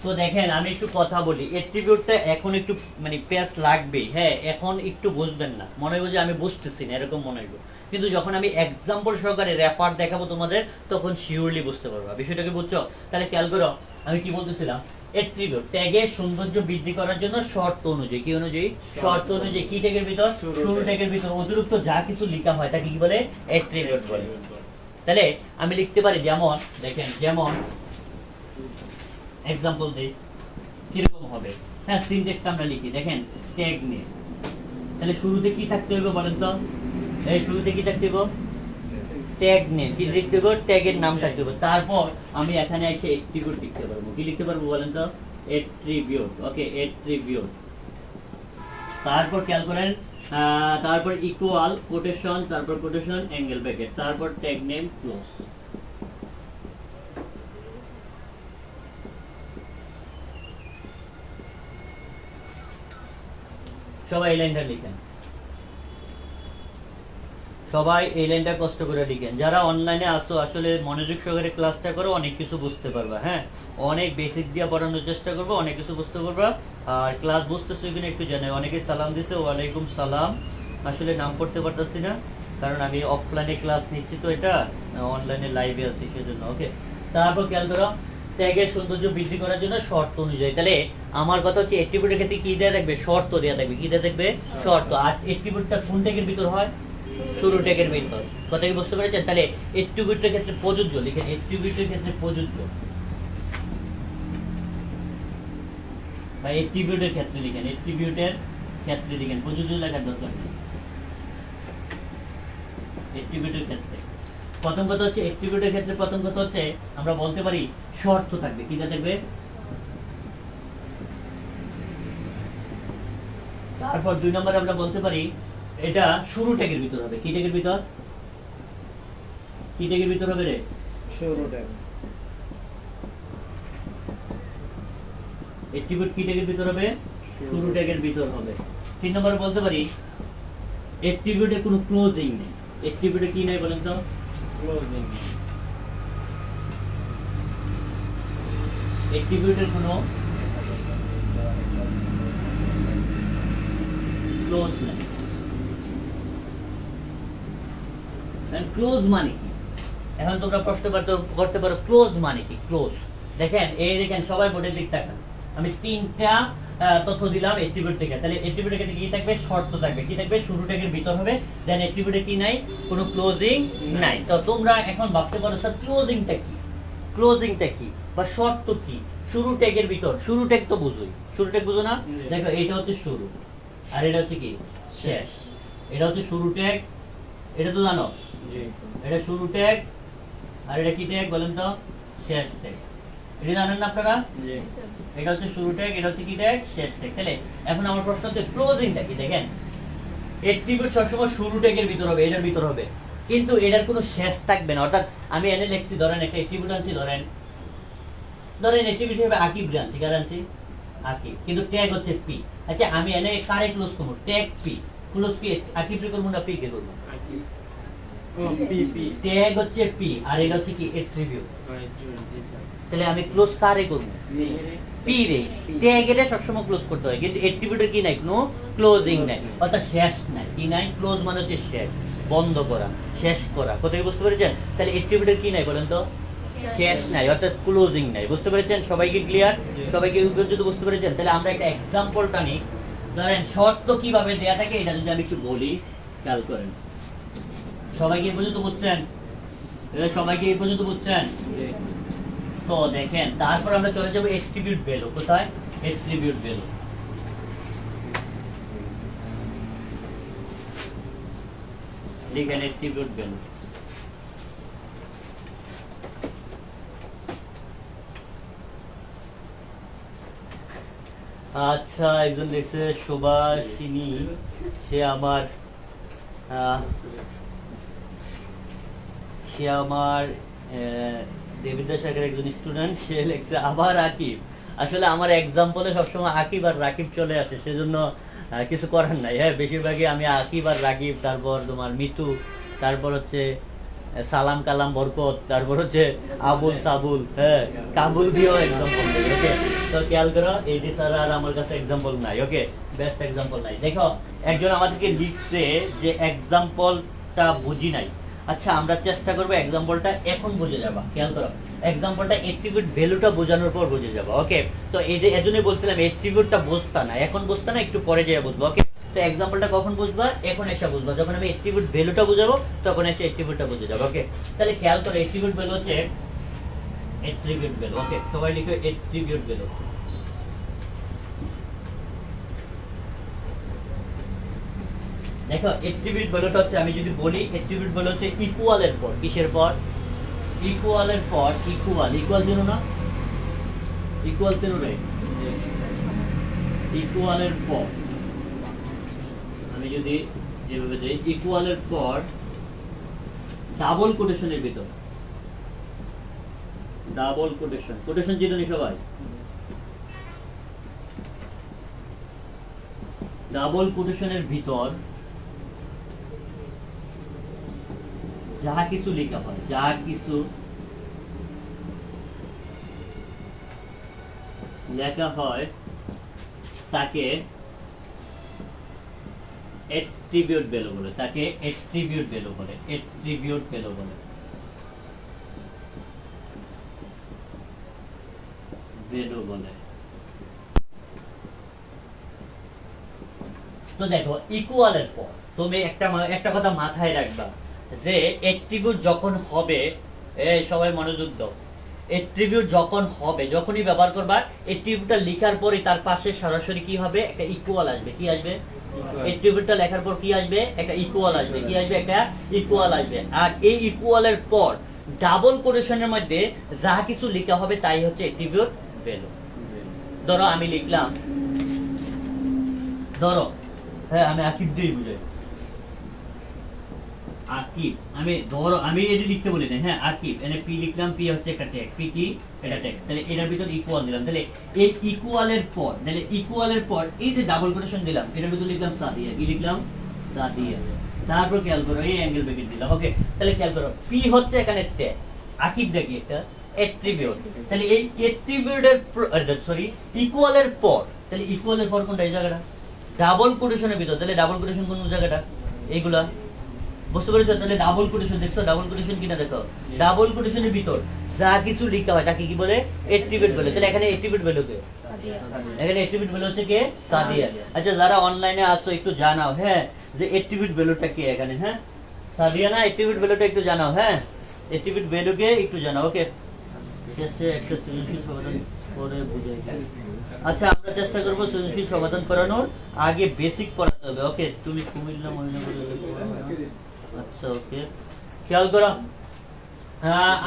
তো দেখেন, আমি একটু কথা বলি, অ্যাট্রিবিউটটা এখন একটু মানে পেস লাগবে, হ্যাঁ, এখন একটু বুঝবেন না, মনে হবে যে আমি বুঝতেছি না, এরকম মনে হবে। কিন্তু যখন আমি এক্সাম্পল সহকারে রেফার দেখাবো তোমাদের, তখন শিওরলি বুঝতে পারবা। বিষয়টাকে বুঝছো? তাহলে খেয়াল করো, আমি কি বলতেছিলাম, অ্যাট্রিবিউট ট্যাগের সৌন্দর্য বৃদ্ধি করার জন্য শর্ত অনুযায়ী, কি অনুযায়ী? শর্ত অনুযায়ী। কি ট্যাগের ভিতর? শুরু ট্যাগের ভিতর অতিরিক্ত যা কিছু লেখা হয় তাকে কি বলে? অ্যাট্রিবিউট বলে। তাহলে আমি লিখতে পারি, যেমন দেখেন, যেমন এক্সাম্পল দেই, কিরকম হবে? হ্যাঁ, সিনট্যাক্সটা আমরা লিখি, দেখেন, ট্যাগ নিয়ে। তাহলে শুরুতে কি থাকতে হবে বলেন তো? এই শুরুতে কি থাকতে হবে? Tag name. কি লিখতে হবে? ট্যাগের নাম থাকতে হবে। তারপর আমি এখানে এসে অ্যাট্রিবিউট লিখতে পারবো। কি লিখতে পারবো বলেন তো? অ্যাট্রিবিউট। ওকে, অ্যাট্রিবিউট। তারপর খেয়াল করেন, তারপর ইকুয়াল কোটেশন, তারপর কোটেশন অ্যাঙ্গেল ব্র্যাকেট, তারপর ট্যাগ নেম ক্লোজ। সবাই এই লাইনটা লিখেন, সবাই এই লাইনটা কষ্ট করে লিখেন। যারা অনলাইনে আসো, আসলে মনোযোগ সহকারে ক্লাসটা করো, অনেক কিছু বুঝতে পারবা। হ্যাঁ, অনেক বেসিক দিয়ে পড়ানোর চেষ্টা করবো, অনেক কিছু বুঝতে পারবা। আর ক্লাস বুঝতেছো কিনা একটু জানাই। অনেকে সালাম দিছে, ওয়ালাইকুম সালাম। আসলে নাম পড়তে পারতেছি না, কারণ আমি অফলাইনে ক্লাস নিচ্ছি তো এটা অনলাইনে লাইভে আছি সেজন্য। ওকে, তারপর খেয়াল করো ট্যাগের সৌন্দর্য বৃদ্ধি করার জন্য শর্ত অনুযায়ী। তাহলে আমার কথা হচ্ছে অ্যাট্রিবিউটের ক্ষেত্রে কি দেয়া থাকবে? শর্ত দেয়া থাকবে। কি দেয়া থাকবে? শর্ত। আর অ্যাট্রিবিউটটা কোন ট্যাগের ভিতর হয়? শুরু ট্যাগের ভিতর। কথা কি বুঝতে পেরেছেন? তাহলে অ্যাট্রিবিউটের ক্ষেত্রে প্রযোজ্য লিখেন, অ্যাট্রিবিউটের ক্ষেত্রে প্রযোজ্য বা অ্যাট্রিবিউটের ক্ষেত্রে লিখেন, অ্যাট্রিবিউটের ক্ষেত্রে লিখেন, প্রযোজ্য লেখার দরকার নেই। অ্যাট্রিবিউটের ক্ষেত্রে প্রথম কথা হচ্ছে অ্যাট্রিবিউটের ক্ষেত্রে প্রথম কথা হচ্ছে আমরা বলতে পারি শর্ত থাকবে। কি থাকবে? তারপর 2 নম্বরে আমরা বলতে পারি এটা শুরু ট্যাগের ভিতর হবে। কি ট্যাগের ভিতর? কি ট্যাগের ভিতর হবে রে? শুরু ট্যাগ। অ্যাট্রিবিউট কি ট্যাগের ভিতর হবে? শুরু ট্যাগের ভিতর হবে। 3 নম্বরে বলতে পারি অ্যাট্রিবিউটে কোনো ক্লোজিং নেই। অ্যাট্রিবিউটে কি নেই বলেন তো? ক্লোজিং। অ্যাট্রিবিউটের কোনো ক্লোজ নেই। ক্লোজ মানে কি? এখন তোমরা প্রশ্ন করতে পারো ক্লোজ মানে কি? ক্লোজ দেখেন, এই দেখেন সবাই বোর্ডের দিক তাকান। আমি 3টা তথ্য দিলাম অ্যাট্রিবিউট থেকে। তাহলে অ্যাট্রিবিউটের ক্ষেত্রে কি থাকবে? শর্ত থাকবে। কি থাকবে? শুরু ট্যাগের ভিতর হবে। দেন অ্যাট্রিবিউটে কি নাই? কোনো ক্লোজিং নাই। তো তোমরা এখন ভাবতে পারো স্যার ক্লোজিংটা কি? ক্লোজিংটা কি বা শর্ত কি? শুরু ট্যাগের ভিতর। শুরু ট্যাগ তো বুঝোই। শুরু ট্যাগ বুঝো না? দেখো এটা হচ্ছে শুরু আর এটা হচ্ছে কি? শেষ। এটা হচ্ছে শুরু ট্যাগ, এটা তো জানো। জি। এটা শুরু ট্যাগ আর এটা কি ট্যাগ বলেন তো? শেষ ট্যাগ। এটা জানেন না আপনারা? জি। এটা হচ্ছে শুরু ট্যাগ, এটা হচ্ছে কি ট্যাগ? শেষ ট্যাগ। তাহলে এখন আমার প্রশ্ন হচ্ছে ক্লোজিংটা কি? দেখেন অ্যাট্রিবিউট সবসময় শুরু ট্যাগের ভিতর হবে, এটার ভিতর হবে, কিন্তু এটার কোনো শেষ থাকবে না। অর্থাৎ আমি এনে লিখছি, ধরেন একটা অ্যাট্রিবিউট আনছি, ধরেন অ্যাট্রিবিউট হিসেবে আকিব আনছি, কার আনছি? আকিব, কিন্তু ট্যাগ হচ্ছে পি। আচ্ছা আমি এনে কারে ক্লোজ করব? Tag P. ক্লোজ কি আকিব কে করব না পি কে করব? আকিব। ও পি পি। ট্যাগ হচ্ছে পি আর এটা হচ্ছে কি? অ্যাট্রিবিউট। জি স্যার। তাহলে আমি ক্লোজ কারে করব? নি। পি রে। ট্যাগ এটা সবসময় ক্লোজ করতে হয়, কিন্তু অ্যাট্রিবিউটের কি নাই? কোনো ক্লোজিং নাই, অর্থাৎ শেষ নাই। কি নাই? ক্লোজ মানে হচ্ছে শেষ, বন্ধ করা, শেষ করা। কোথায় বুঝতে পেরেছেন? তাহলে অ্যাট্রিবিউটের কি নাই বলেন তো? শেষ নাই, অর্থাৎ ক্লোজিং নাই। বুঝতে পেরেছেন? সবাইকে ক্লিয়ার? সবাইকে যদি বুঝতে পেরেছেন, তাহলে আমরা একটা এক্সাম্পলটা নিই। ধরেন শর্ত কিভাবে দেয়া থাকে এটা যদি আমি একটু বলি, খেয়াল করেন। সবাইকে এই পর্যন্ত বুঝছেন? সবাইকে এই পর্যন্ত বুঝছেন? তো দেখেন তারপর আমরা চলে যাবো অ্যাট্রিবিউট ভ্যালু। কোথায়? Attribute value. লিখেন অ্যাট্রিবিউট ভ্যালু। আচ্ছা, একজন লিখছে সুভাষিনী, সে আমার দেবিদ্যাসাগরের একজন স্টুডেন্ট। সে লিখছে আবার আকিব। আসলে আমার এক্সাম্পলে সবসময় আকিব আর রাকিব চলে আসে, সেজন্য কিছু করার নাই। হ্যাঁ, বেশিরভাগই আমি আকিব আর রাকিব, তারপর তোমার মিতু, তারপর হচ্ছে সালাম কালাম বরকত, তারপর হচ্ছে আবুল সাবুল, হ্যাঁ কাবুল দিয়েও এক্সাম্পল। ওকে, তো খেয়াল করো এইটি ছাড়া আর আমার কাছে এক্সাম্পল নাই। ওকে, বেস্ট এক্সাম্পল নাই। দেখো একজন আমাদেরকে লিখছে যে এক্সাম্পলটা বুঝি নাই। আচ্ছা আমরা চেষ্টা করবো এক্সাম্পলটা এখন বুঝে যাবা। খেয়াল করো, এক্সাম্পলটা অ্যাট্রিবিউট ভ্যালুটা বোঝানোর পর বুঝে যাবা। ওকে, তো এজন্যই বলছিলাম অ্যাট্রিবিউটটা বুঝতা না, এখন বুঝতা না, একটু পরে যেয়ে বুঝবো। ওকে, তো এক্সাম্পলটা কখন বুঝবা? এখন এসে বুঝবা। যখন আমি অ্যাট্রিবিউট ভ্যালুটা বুঝাবো তখন এসে অ্যাট্রিবিউটটা বুঝে যাবো। ওকে, তাহলে খেয়াল করো অ্যাট্রিবিউট ভ্যালু হচ্ছে অ্যাট্রিবিউট ভ্যালু। ওকে, সবাই লিখো অ্যাট্রিবিউট ভ্যালু। দেখো অ্যাট্রিবিউট ভ্যালুটা হচ্ছে, আমি যদি বলি অ্যাট্রিবিউট ভ্যালু হচ্ছে ইকুয়ালের পর, কিসের পর? ইকুয়ালের পর। ইকুয়াল চিনো না? ইকুয়াল চিনো রে? ইকুয়ালের পর আমি যদি যেভাবে দেই, ইকুয়ালের পর ডাবল কোটেশনের ভিতর, ডাবল কোটেশন। কোটেশন চিনো নি সবাই? ডাবল কোটেশনের ভিতর যা কিছু লেখা হয়, যা কিছু লেখা হয় তাকে অ্যাট্রিবিউট ভ্যালু বলে, তাকে অ্যাট্রিবিউট ভ্যালু বলে, অ্যাট্রিবিউট ভ্যালু বলে, ভ্যালু বলে। তো দেখো ইকুয়ালের পর তুমি একটা কথা মাথায় রাখবা যে অ্যাট্রিবিউট যখন হবে, সবাই মনোযোগ দাও, অ্যাট্রিবিউট যখন হবে, যখনই ব্যবহার করবা অ্যাট্রিবিউটটা লেখার পরে তার পাশে সরাসরি কি হবে, একটা ইকুয়াল আসবে। কি আসবে? অ্যাট্রিবিউটটা লেখার পর কি আসবে? একটা ইকুয়াল আসবে। কি আসবে? একটা ইকুয়াল আসবে। আর এই ইকুয়ালের পর ডাবল কোটেশনের মধ্যে যা কিছু লেখা হবে তাই হচ্ছে অ্যাট্রিবিউট ভ্যালু। ধরো আমি লিখলাম, ধরো হ্যাঁ আমি আকিব দিয়ে বুঝাই, আকিব, আমি এটি লিখতে বলি না, হ্যাঁ আকিব, এনে পি লিখলাম, পি হচ্ছে একটা ট্যাগ, পি কি এটা ট্যাগ, তাহলে এটার ভিতর ইকুয়াল দিলাম, তাহলে এই ইকুয়ালের পর, তাহলে ইকুয়ালের পর এই যে ডাবল কোটেশন দিলাম এটার ভিতর লিখলাম সাদিয়া, কি লিখলাম? সাদিয়া। তারপর খেয়াল করো এই অ্যাঙ্গেল ব্র্যাকেট দিলাম, ওকে। তাহলে খেয়াল করো পি হচ্ছে এখানে ট্যাগ, আকিব দেখি একটা অ্যাট্রিবিউট, তাহলে এই অ্যাট্রিবিউটের সরি ইকুয়ালের পর, তাহলে ইকুয়ালের পর কোনটা? এই জায়গাটা ডাবল কোটেশনের ভিতর, তাহলে ডাবল কোটেশন কোন জায়গাটা? এইগুলা বুঝতে পেরেছো? তাহলে ডাবল কোটেশন দেখছো, ডাবল কোটেশন কিনা দেখো, ডাবল কোটেশনের ভিতর যা কিছু লেখা হয় তাকে কি বলে? অ্যাট্রিবিউট বলে। তাহলে এখানে অ্যাট্রিবিউট ভ্যালু কে? এখানে অ্যাট্রিবিউট ভ্যালু হচ্ছে কে? সাদিয়া। আচ্ছা যারা অনলাইনে আসো একটু জানাও, হ্যাঁ, যে অ্যাট্রিবিউট ভ্যালুটা কি এখানে? হ্যাঁ সাদিয়া না, অ্যাট্রিবিউট ভ্যালুটা একটু জানাও, হ্যাঁ অ্যাট্রিবিউট ভ্যালু কে একটু জানাও, ওকে। শেষে একটা সৃজনশীল সমাধান করে বুঝাই। আচ্ছা আমরা চেষ্টা করবো সৃজনশীল সমাধান করানোর আগে বেসিক পড়াতে হবে, ওকে। তুমি কুমিল্লা মহিলাগুলো, আচ্ছা ওকে খেয়াল করো,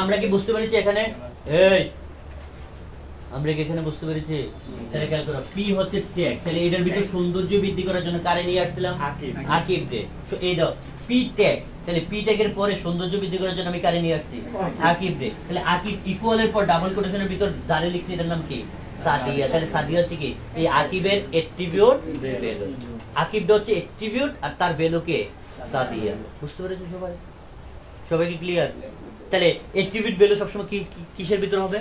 আমরা কি বুঝতে পেরেছি এখানে? এই আমরা কি এখানে বুঝতে পেরেছি? তাহলে খেয়াল করো পি হচ্ছে ট্যাগ, তাহলে এটার ভিতরে সৌন্দর্য বৃদ্ধি করার জন্য কারে নিয়ে আসছিলাম? আকিব দে। এই দাও পি ট্যাগ, তাহলে পি ট্যাগের পরে সৌন্দর্য বৃদ্ধি করার জন্য আমি কারে নিয়ে আসছি? আকিব দে। তাহলে আকিব ইকুয়ালের পর ডাবল কোটেশনের ভিতর যারে লিখছি এটার নাম কি? সাদিয়া। তাহলে সাদিয়া হচ্ছে কি? এই আকিবের অ্যাট্রিবিউট ভ্যালু। আকিবটা হচ্ছে অ্যাট্রিবিউট আর তার ভ্যালু কে? সাদিয়া। বুঝতে পেরেছো সবাই? সবাই কি ক্লিয়ার? তাহলে অ্যাট্রিবিউট ভ্যালু সবসময় কি কিসের ভিতর হবে?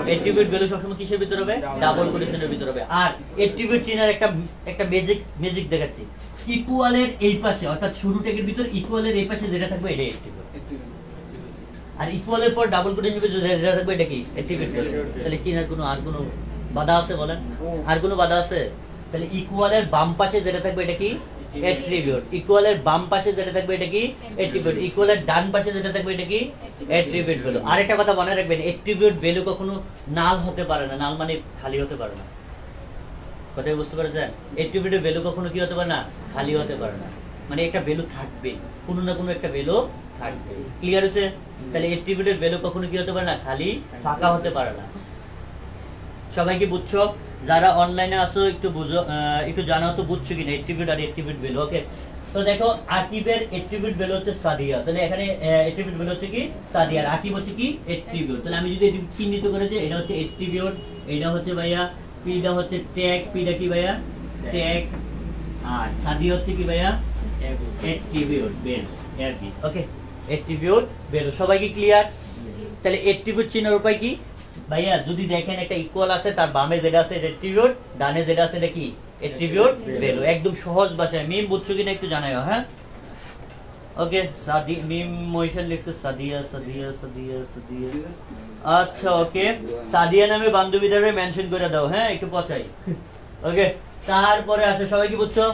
অ্যাট্রিবিউট ভ্যালু সবসময় কিসের ভিতর হবে? ডাবল কোটেশনের ভিতর হবে। আর অ্যাট্রিবিউট চিনার একটা ম্যাজিক দেখাচ্ছি, ইকুয়ালের এই পাশে অর্থাৎ শুরু ট্যাগের ভিতর ইকুয়ালের এই পাশে যেটা থাকবে এটা অ্যাট্রিবিউট, আর ইকুয়ালের পর ডাবল কোটেশনের ভিতর যেটা থাকবে এটা কি? Attribute value. তাহলে চিনার আর কোনো বাধা আছে বলেন? আর কোনো বাধা আছে? তাহলে ইকুয়ালের বাম পাশে যেটা থাকবে এটা কি? অ্যাট্রিবিউট। ইকুয়ালের বাম পাশে যেটা থাকবে এটা কি? অ্যাট্রিবিউট। ইকুয়ালের ডান পাশে যেটা থাকবে এটা কি? Attribute value. আরেকটা কথা মনে রাখবেন, অ্যাট্রিবিউট ভ্যালু কখনো নাল হতে পারে না, নাল মানে খালি হতে পারে না। কথা বুঝতে পারছেন? অ্যাট্রিবিউটের ভ্যালু কখনো কি হতে পারে না? খালি হতে পারে না, মানে একটা ভ্যালু থাকবে, কোনো না কোনো একটা ভ্যালু থাকবে। ক্লিয়ার হচ্ছে? তাহলে অ্যাট্রিবিউটের ভ্যালু কখনো কি হতে পারে না? খালি ফাঁকা হতে পারে না। সবাই কি বুঝছো? যারা অনলাইনে আসো একটু বুঝো, একটু জানাও তো বুঝছো কিনা অ্যাট্রিবিউট আর অ্যাট্রিবিউট ভ্যালু, ওকে। তো দেখো আকিবের অ্যাট্রিবিউট ভ্যালু হচ্ছে সাদিয়া, তাহলে এখানে অ্যাট্রিবিউট ভ্যালু হচ্ছে কি? সাদিয়া, আর আকিব হচ্ছে কি? অ্যাট্রিবিউট। তাহলে আমি যদি এটি চিহ্নিত করে যে এটা হচ্ছে অ্যাট্রিবিউট, এটা হচ্ছে ভাইয়া পিটা হচ্ছে ট্যাগ, পিটা কি ভাইয়া? ট্যাগ, আর সাদিয়া হচ্ছে কি ভাইয়া? অ্যাট্রিবিউট ভ্যালু, ওকে। অ্যাট্রিবিউট ভ্যালু সবাই কি ক্লিয়ার? তাহলে অ্যাট্রিবিউট চিনার উপায় কি ভাইয়া? যদি দেখেন একটা ইকুয়াল আছে, তার বামে যেটা আছে এটা অ্যাট্রিবিউট, ডানে যেটা আছে এটা কি? Attribute value. একদম সহজ ভাষায়। মিম বুঝছো কিনা একটু জানাইও, হ্যাঁ ওকে। মিম মহিষার লিখছে সাদিয়া সাদিয়া সাদিয়া সাদিয়া, আচ্ছা ওকে। সাদিয়া নামে বান্ধবীদের মেনশন করে দাও, হ্যাঁ একটু পচাই, ওকে। তারপরে আসো, সবাই কি বুঝছো?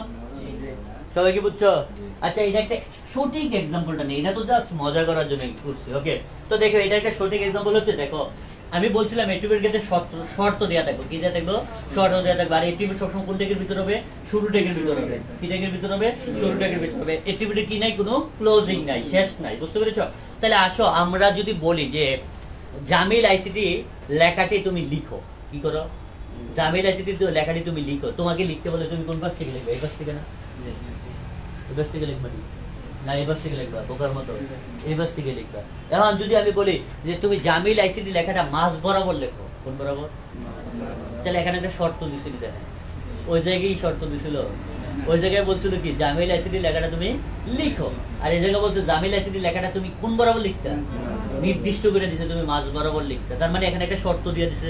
সবাই কি বুঝছো? আচ্ছা এটা একটা সঠিক এক্সাম্পলটা নেই, এটা তো জাস্ট মজা করার জন্য করছি, ওকে। তো দেখো এটা একটা সঠিক এক্সাম্পল হচ্ছে, দেখো আমি বলছিলাম অ্যাট্রিবিউট ক্ষেত্রে শর্ত দেয়া থাকবে, কি দেয়া থাকবে? শর্ত দেয়া থাকবে। আর অ্যাট্রিবিউট সবসময় কোন ট্যাগের ভিতর হবে? শুরু ট্যাগের ভিতর হবে। কি ট্যাগের ভিতর হবে? শুরু ট্যাগের ভিতর হবে। অ্যাট্রিবিউটে কি নাই? কোনো ক্লোজিং নাই, শেষ নাই। বুঝতে পেরেছো? তাহলে আসো আমরা যদি বলি যে জামিল আইসিটি লেখাটি তুমি লিখো, কি করো? জামিল আইসিটি লেখাটি তুমি লিখো, তোমাকে লিখতে বলে তুমি কোন পাশ থেকে লিখবে? এই পাশ থেকে না? এই পাশ থেকে লিখবা না এই পাশ থেকে লিখবা? বোকার মতো এই পাশ থেকে লিখবা। এখন যদি আমি বলি যে তুমি জামিল আইসিটি লেখাটা মাঝ বরাবর লেখো, কোন বরাবর? তাহলে এখানে একটা শর্ত দিছিল, দেখেন ওই জায়গায় শর্ত দিছিল, ওই জায়গায় বলছিল কি জামিল আইসিটি লেখাটা তুমি লিখো, আর এই জায়গায় বলছো জামিল আইসিটি লেখাটা তুমি কোন বরাবর লিখতা? নির্দিষ্ট করে দিছে তুমি মাঝ বরাবর লিখতা। তার মানে এখানে একটা শর্ত দিয়ে দিছে,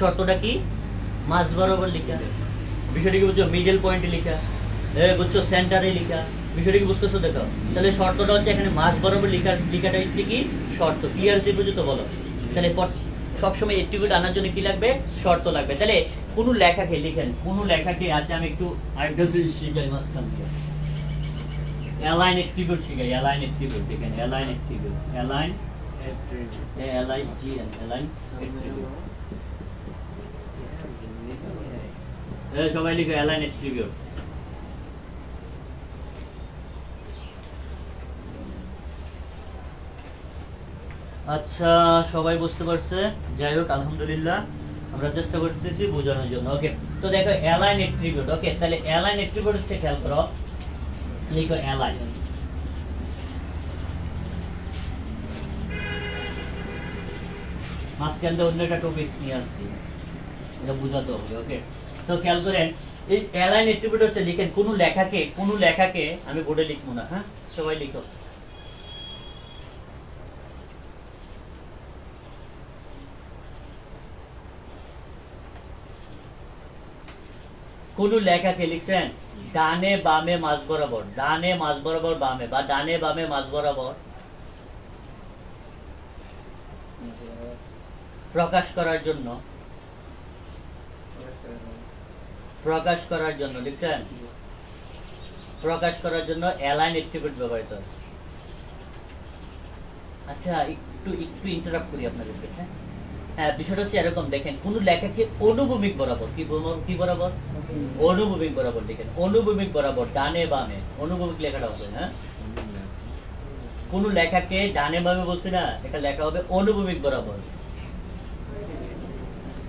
শর্তটা কি? মাঝ বরাবর লিখা। বিষয়টা কি বুঝছো? মিডল পয়েন্টে লিখা। বুঝছো, সেন্টারে লেখা, বিষয়টা কি বুঝতেছো? দেখো তাহলে শর্তটা হচ্ছে এখানে মাঝ বরাবর লেখাটা হচ্ছে কি শর্ত। ক্লিয়ার হচ্ছে, বুঝছো তো? বলো তাহলে সবসময় অ্যাট্রিবিউট আনার জন্য কি লাগবে? শর্ত লাগবে। তাহলে কোন লেখাকে লিখেন, কোন লেখাকে, আচ্ছা আমি একটু আরেকটা জিনিস শিখাই মাঝখান দিয়ে, অ্যালাইন অ্যাট্রিবিউট শিখাই। অ্যালাইন অ্যাট্রিবিউট দেখেন, align attribute, align LIGN, align attribute. সবাই লিখো অ্যালাইন অ্যাট্রিবিউট। আচ্ছা সবাই বুঝতে পারছে? যাই হোক আলহামদুলিল্লাহ, আমরা চেষ্টা করতেছি বোঝানোর জন্য। ওকে, তো দেখো অ্যালাইন অ্যাট্রিবিউট। ওকে, তাহলে অ্যালাইন অ্যাট্রিবিউট হচ্ছে, খেয়াল করো, লিখো অ্যালাইন। মাঝখান দিয়ে অন্য একটা টপিক নিয়ে আসছি, এটা বুঝাতে হবে। ওকে, তো খেয়াল করেন এই অ্যালাইন অ্যাট্রিবিউট হচ্ছে, লিখেন কোন লেখাকে, আমি বোর্ডে লিখবো না, হ্যাঁ সবাই লিখো। কোন লেখাকে লিখছেন ডানে বামে মাঝ বরাবর, ডানে মাঝ বরাবর বামে, বা ডানে বামে মাঝ বরাবর প্রকাশ করার জন্য লিখছেন, প্রকাশ করার জন্য অ্যালাইন অ্যাট্রিবিউট ব্যবহৃত হয়। আচ্ছা একটু ইন্টারাপ্ট করি আপনাদেরকে। হ্যাঁ, বিষয়টা হচ্ছে এরকম, দেখেন কোন লেখাকে অনুভূমিক বরাবর, কি বরাবর? অনুভূমিক বরাবর। দেখেন অনুভূমিক বরাবর, ডানে বামে, অনুভূমিক লেখাটা হবে। হ্যাঁ, কোন লেখাকে ডানে বামে বলছি না, এটা লেখা হবে অনুভূমিক বরাবর।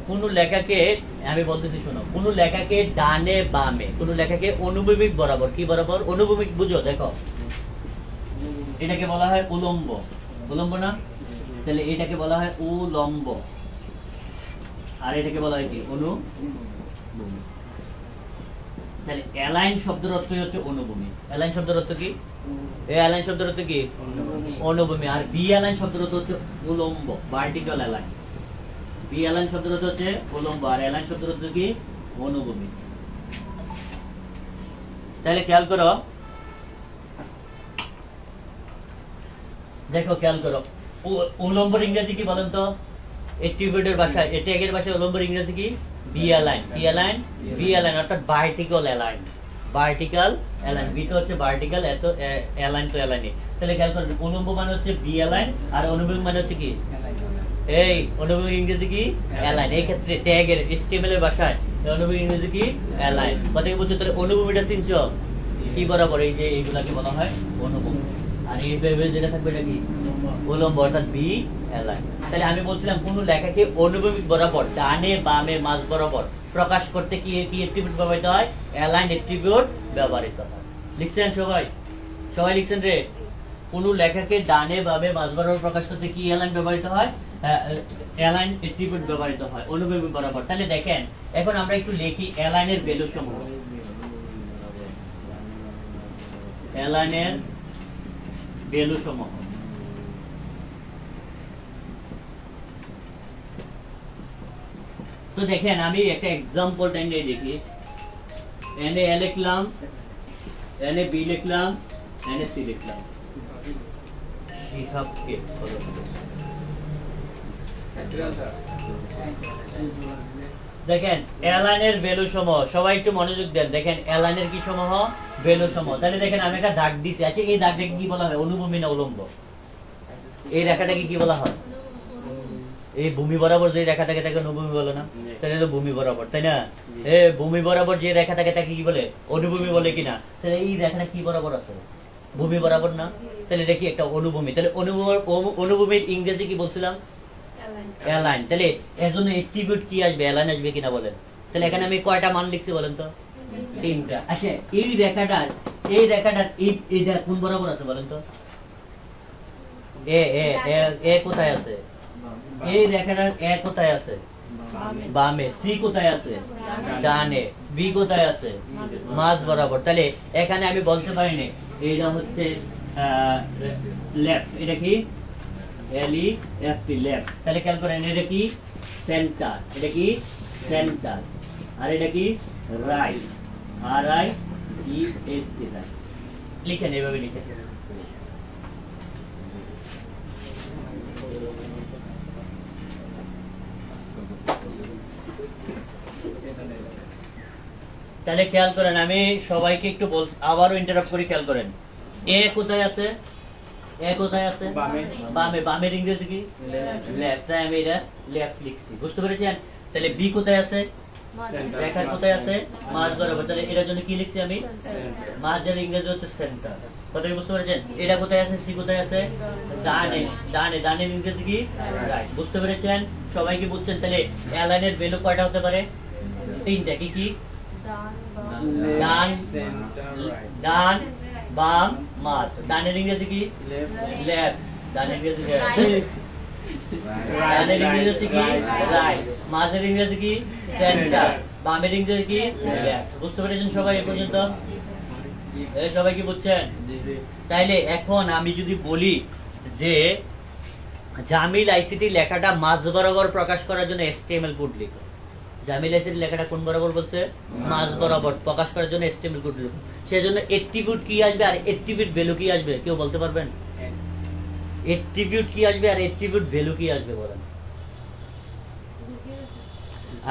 কোন লেখাকে, আমি বলতেছি শোনো, কোন লেখাকে ডানে বামে, কোন লেখাকে অনুভূমিক বরাবর, কি বরাবর? অনুভূমিক। বুঝো, দেখো এটাকে বলা হয় উলম্ব, উলম্ব না? তাহলে এটাকে বলা হয় উলম্ব, আর এটাকে বলা হয় কি? অনুভূমি। তাহলে অ্যালাইন শব্দের অর্থ হচ্ছে অনুভূমি। অ্যালাইন শব্দের অর্থ কি? অ্যালাইন শব্দের অর্থ কি? অনুভূমি। আর বি অ্যালাইন শব্দের অর্থ হচ্ছে উলম্ব, ভার্টিক্যাল অ্যালাইন। বি অ্যালাইন শব্দের অর্থ হচ্ছে উলম্ব, আর অ্যালাইন শব্দের অর্থ কি? অনুভূমি। তাহলে খেয়াল করো, দেখো খেয়াল করো, উলম্বর ইংরেজি কি বলেন তো? অ্যাট্রিবিউটের ভাষায়, ট্যাগের ভাষায় উলম্বর ইংরেজি কি? বি অ্যালাইন। কি অ্যালাইন? বি অ্যালাইন, অর্থাৎ vertical align. Vertical align, V তো হচ্ছে ভার্টিক্যাল, এত অ্যালাইন তো অ্যালাইনে। তাহলে খেয়াল করো, উলম্ব মানে হচ্ছে বি অ্যালাইন, আর অনুভূমিক মানে হচ্ছে কি? এই অনুভূমিক ইংরেজি কি? অ্যালাইন। এই ক্ষেত্রে ট্যাগের HTML এর ভাষায় অনুভূমিক ইংরেজি কি? অ্যালাইন। কথা কি বলছো? তাহলে অনুভূমিটা চিনছো কি বরাবর? এই যে এইগুলাকে বলা হয় অনুভূমি, আর এই যেটা থাকবে এটা কি? উলম্ব, অর্থাৎ বি অ্যালাইন। তাহলে আমি বলছিলাম কোন লেখাকে অনুভূমিক বরাবর, ডানে বামে মাঝ বরাবর প্রকাশ করতে কি অ্যাট্রিবিউট ব্যবহৃত হয়? অ্যালাইন অ্যাট্রিবিউট ব্যবহৃত হয়। লিখছেন সবাই? সবাই লিখছেন রে? কোন লেখাকে ডানে বামে মাঝ বরাবর প্রকাশ করতে কি অ্যালাইন ব্যবহৃত হয়? অ্যালাইন অ্যাট্রিবিউট ব্যবহৃত হয় অনুভূমিক বরাবর। তাহলে দেখেন এখন আমরা একটু লিখি অ্যালাইনের ভ্যালু সমূহ। অ্যালাইনের ভ্যালু সমূহ, তো দেখেন আমি একটা এক্সাম্পল নিয়ে দেখি। এনে এ লিখলাম, এনে বি লিখলাম, এনে সি লিখলাম। শিহাবকে ফলো করুন। দেখেন অ্যালাইনের ভ্যালু সমূহ, সবাই একটু মনোযোগ দেন। দেখেন অ্যালাইনের কি সমূহ? ভ্যালু সমূহ। তাহলে দেখেন আমি একটা দাগ দিছি। আচ্ছা এই দাগটাকে কি বলা হয়? অনুভূমি না উলম্ব? এই রেখাটাকে কি বলা হয়? এই ভূমি বরাবর যে রেখা থাকে তাকে অনুভূমি বলে না? তাহলে তো ভূমি বরাবর, তাই না? ভূমি বরাবর যে রেখা থাকে তাকে কি বলে? অনুভূমি বলে কিনা? তাহলে এই রেখাটা কি বরাবর আছে? ভূমি বরাবর না? তাহলে দেখি একটা অনুভূমি। তাহলে অনুভূমির ইংরেজি কি বলছিলাম? অ্যালাইন। তাহলে এর জন্য অ্যাট্রিবিউট কি আসবে? অ্যালাইন আসবে কিনা বলেন? তাহলে এখানে আমি কয়টা মান লিখছি বলেন তো? 3টা। আচ্ছা এই রেখাটার এইটা কোন বরাবর আছে বলেন তো? এ কোথায় আছে? এই রেখাটার এ কোথায় আছে? বামে। সি কোথায় আছে? ডানে। বি কোথায় আছে? মাঝ বরাবর। তাহলে এখানে আমি বলতে পারিনি এটা হচ্ছে লেফট। এটা কি? LEFT, left. তাহলে খেয়াল করেন এটা কি? সেন্টার। এটা কি? সেন্টার। আর এটা কি? রাইট। RIGHT। লিখেন এইভাবে লিখেন। তাহলে খেয়াল করেন, আমি সবাইকে একটু আবারও ইন্টারাপ্ট করি, খেয়াল করেন। এ কোথায় আছে? এ কোথায় আছে? বামে। বামের ইংরেজি কি? লেফট। তাই আমি এটা লেফট লিখছি, বুঝতে পেরেছেন? তাহলে বি কোথায় আছে? রেখা কোথায় আছে? মাঝ বরাবর। তাহলে এটার জন্য কি লিখছি আমি? মাঝের ইংরেজি হচ্ছে সেন্টার। কথাটা বুঝতে পেরেছেন? এটা কোথায় আছে? সি কোথায় আছে? ডানে। ডানের ইংরেজি কি? রাইট। বুঝতে পেরেছেন? সবাই কি বুঝছেন? তাহলে অ্যালাইনের ভ্যালু কয়টা হতে পারে? তিনটা। কি কি? ডান, বাম, মাঝ। ডানের ইংরেজি কি? লেফট। ডানের ইংরেজি ডানের ইংরেজি হচ্ছে কি? রাইট। মাঝের ইংরেজি কি? সেন্টার। বামের ইংরেজি কি? লেফট। বুঝতে পেরেছেন সবাই এ পর্যন্ত? সবাই কি বুঝছেন? তাইলে এখন আমি যদি বলি যে জামিল আইসিটি লেখাটা মাঝ বরাবর প্রকাশ করার জন্য HTML কোড লিখো। জামিল আইসিটি লেখাটা কোন বরাবর বলছে? মাঝ বরাবর প্রকাশ করার জন্য HTML কোড লিখো। সেজন্য অ্যাট্রিবিউট কি আসবে আর অ্যাট্রিবিউট ভ্যালু কি আসবে? কেউ বলতে পারবেন? অ্যাট্রিবিউট কি আসবে আর অ্যাট্রিবিউট ভ্যালু কি আসবে বলেন?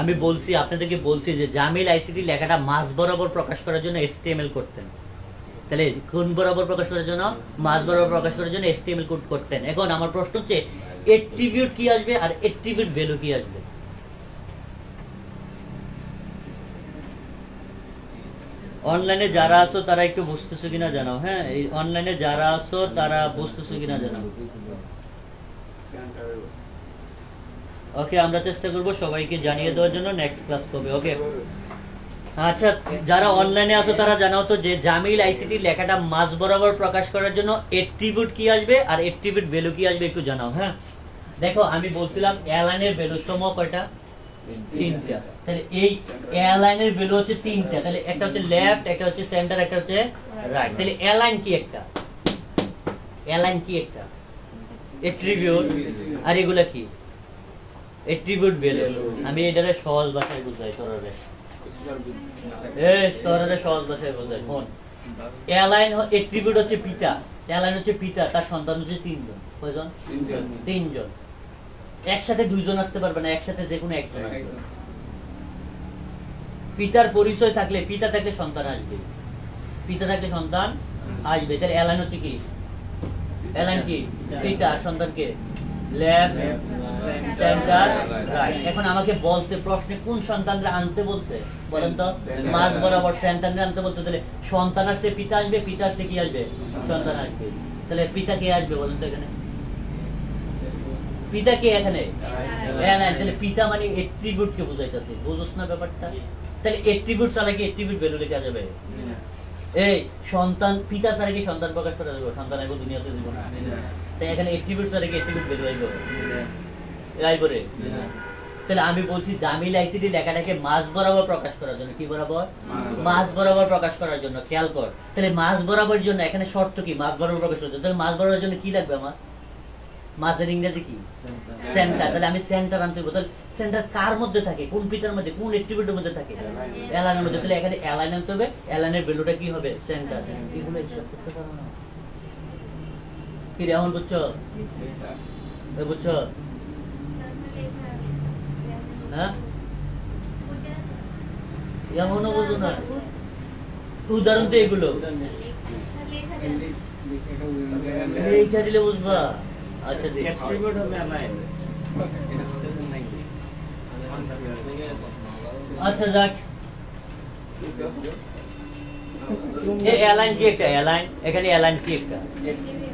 আমি বলছি, আপনাদেরকে বলছি যে জামিল আইসিটি লেখাটা মাঝ বরাবর প্রকাশ করার জন্য HTML করতেন। তাহলে কোন বরাবর প্রকাশ করার জন্য? মাঝ বরাবর প্রকাশ করার জন্য HTML কোড করতেন। এখন আমার প্রশ্ন হচ্ছে অ্যাট্রিবিউট কি আসবে আর অ্যাট্রিবিউট ভ্যালু কি আসবে? অনলাইনে যারা আছো তারা একটু বুঝতেছো কিনা জানাও। হ্যাঁ, এই অনলাইনে যারা আছো তারা বুঝতেছো কিনা জানাও। ওকে, আমরা চেষ্টা করব সবাইকে জানিয়ে দেওয়ার জন্য নেক্সট ক্লাস কবে। ওকে, আচ্ছা, যারা অনলাইনে আছো তারা জানাও তো যে জামিল আইসিটি লেখাটা মাঝ বরাবর প্রকাশ করার জন্য অ্যাট্রিবিউট কি আসবে আর অ্যাট্রিবিউট ভ্যালু কি আসবে একটু জানাও। হ্যাঁ, দেখো আমি বলছিলাম অ্যালাইনের ভ্যালু সমূহ কয়টা? তিনটা। তাহলে এই অ্যালাইনের ভ্যালু হচ্ছে তিনটা। তাহলে একটা হচ্ছে লেফট, একটা হচ্ছে সেন্টার, একটা হচ্ছে রাইট। তাহলে অ্যালাইন কি একটা? অ্যালাইন কি একটা? অ্যাট্রিবিউট। আর এগুলা কি? Attribute value. আমি এটারে সহজ ভাষায় বুঝাই তোরে। সহজ ভাষায় বোঝায়। অ্যালাইন অ্যাট্রিবিউট হচ্ছে পিতা। অ্যালাইন হচ্ছে পিতা, তার সন্তান হচ্ছে তিনজন। কয়জন? তিনজন। একসাথে দুইজন আসতে পারবে না, একসাথে যে কোনো একজন। পিতার পরিচয় থাকলে, পিতা থাকলে সন্তান আসবে, পিতা থাকলে সন্তান আসবে। তাহলে অ্যালাইন হচ্ছে কি? অ্যালাইন কি? পিতা, সন্তানকে লেফট, সেন্টার, রাইট। এখন আমাকে বলতে প্রশ্নে কোন সন্তানরা আনতে বলছে বলেন তো? মাঝ বরাবর সন্তানরা আনতে বলছে। তাহলে সন্তান আসলে পিতা আসবে, পিতা আসলে কি আসবে? সন্তান আসবে। তাহলে পিতা কে আসবে বলেন তো? এখানে পিতা কে? এখানে তাহলে পিতা মানে অ্যাট্রিবিউট কে বোঝাইতেছে। বুঝছ না ব্যাপারটা? তাহলে অ্যাট্রিবিউট ছাড়া কি অ্যাট্রিবিউট ভ্যালু লেখা যাবে? এই সন্তান, পিতা ছাড়া কি সন্তান প্রকাশ করা যাবে? সন্তান আইব দুনিয়াতে জীবন। তাই এখানে অ্যাট্রিবিউট ছাড়া কি অ্যাট্রিবিউট ভ্যালু আইব? আইব রে। তাহলে আমি বলছি জামিল আইসিটি লেখাটাকে মাঝ বরাবর প্রকাশ করার জন্য। কি বরাবর? মাঝ বরাবর প্রকাশ করার জন্য। খেয়াল কর, তাহলে মাঝ বরাবর জন্য এখানে শর্ত কি? মাঝ বরাবর প্রকাশ করার জন্য। তাহলে মাঝ বরাবর জন্য কি লাগবে আমার? মাঝের ইংরেজি কি? সেন্টার। তাহলে আমি সেন্টার আনতে হবে। তাহলে সেন্টার কার মধ্যে থাকে? কোন পিটার মধ্যে, কোন অ্যাট্রিবিউটের মধ্যে থাকে? অ্যালাইনের মধ্যে। তাহলে এখানে অ্যালাইন আনতে হবে। অ্যালাইনের ভ্যালুটা কি হবে? সেন্টার। এগুলো হিসাব করতে পারো না? কি রে, এখন বুঝছো? বুঝছো? হ্যাঁ, এখনো বুঝো না? উদাহরণ তো এগুলো লেখা দিলে বুঝবা। আচ্ছা, আচ্ছা যাক, অ্যালাইন কি একটা? অ্যালাইন, এখানে অ্যালাইন কি একটা?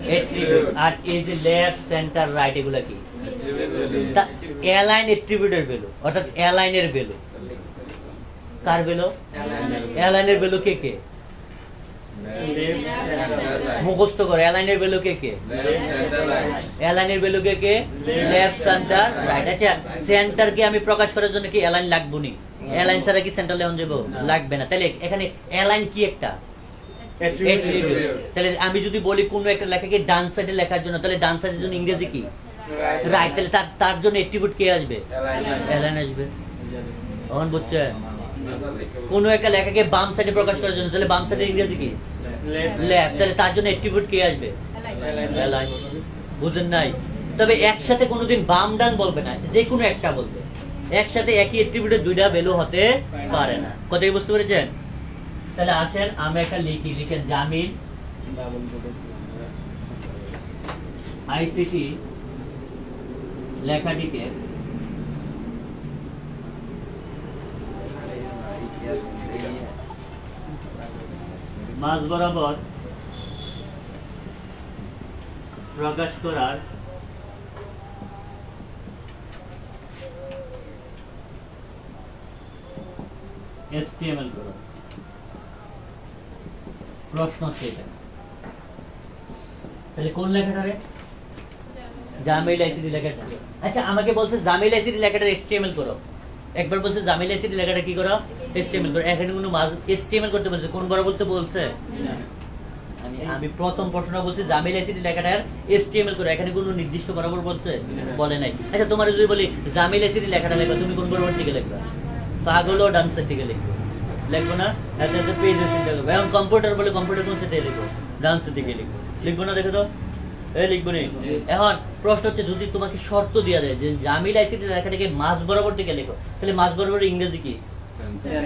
অ্যাট্রিবিউট। আর এই যে লেফট, সেন্টার, রাইট এগুলা কি? অ্যালাইন অ্যাট্রিবিউটের ভ্যালু, অর্থাৎ অ্যালাইনের ভ্যালু। কার ভ্যালু? অ্যালাইনের ভ্যালু কে কে? মুখস্থ করে। অ্যালাইনের ভ্যালু কে কে? অ্যালাইনের ভ্যালু কে কে? Left, centre, right. আচ্ছা, সেন্টারকে আমি প্রকাশ করার জন্য কি অ্যালাইন লাগবে নি? অ্যালাইন ছাড়া কি সেন্টার লেখন যাব? লাগবে না। তাহলে এখানে অ্যালাইন কি একটা? অ্যাট্রিবিউট। তাহলে আমি যদি বলি কোন একটা লেখাকে ডান সাইডে লেখার জন্য, তাহলে ডান সাইডের জন্য ইংরেজি কি? রাইট। তাহলে তার জন্য অ্যাট্রিবিউট কে আসবে? অ্যালাইন আসবে। এখন বুঝছেন? কোনো একটা লেখাকে বাম সাইডে প্রকাশ করার জন্য, তাহলে বাম সাইডে ইংরেজি কি? লেফট। তাহলে তার জন্য অ্যাট্রিবিউট কি আসবে? অ্যালাইন। বুঝেন নাই? তবে একসাথে কোনোদিন বাম ডান বলবে না, যে কোনো একটা বলবে। একসাথে একই অ্যাট্রিবিউটের দুইটা ভ্যালু হতে পারে না। কথাই বুঝতে পেরেছেন? তাহলে আসেন আমরা একটা লিখি। লিখেন জামিল আইসিটি লেখাটিকে মাঝ বরাবর প্রকাশ করার HTML করো। প্রশ্ন সেটা তাহলে কোন লেখাটা রে? জামিল আইসিটি লেখাটা। আচ্ছা আমাকে বলছে জামিল আইসিটি লেখাটা HTML করো। একবার বলছে জামিল আইসিটি লেখাটা কি করো? HTML করো। এখানে কোনো HTML করতে বলছে, কোন বড় বলতে বলছে? আমি প্রথম প্রশ্ন বলছি জামিল আইসিটি লেখাটার HTML করো, এখানে কোনো নির্দিষ্ট বরাবর বলছে? বলে নাই। আচ্ছা তোমার যদি বলি জামিল আইসিটি লেখাটা লেখো, তুমি কোন বরাবর দিকে লিখবা? পাগল ও ডান সাইড থেকে লিখবো, লিখবো না? এত পেজ সিস্টেম লিখবো। এখন কম্পিউটার বলে কম্পিউটার কোন সাইডে লিখবো? ডান সাইড থেকে লিখবো। লিখবো না? দেখো তো, এই লিখবো না। এখন প্রশ্ন হচ্ছে যদি তোমাকে শর্ত দেওয়া যায় যে জামিল আইসিটি লেখাটাকে মাঝ বরাবর দিকে লেখো, তাহলে মাঝ বরাবর ইংরেজি কি?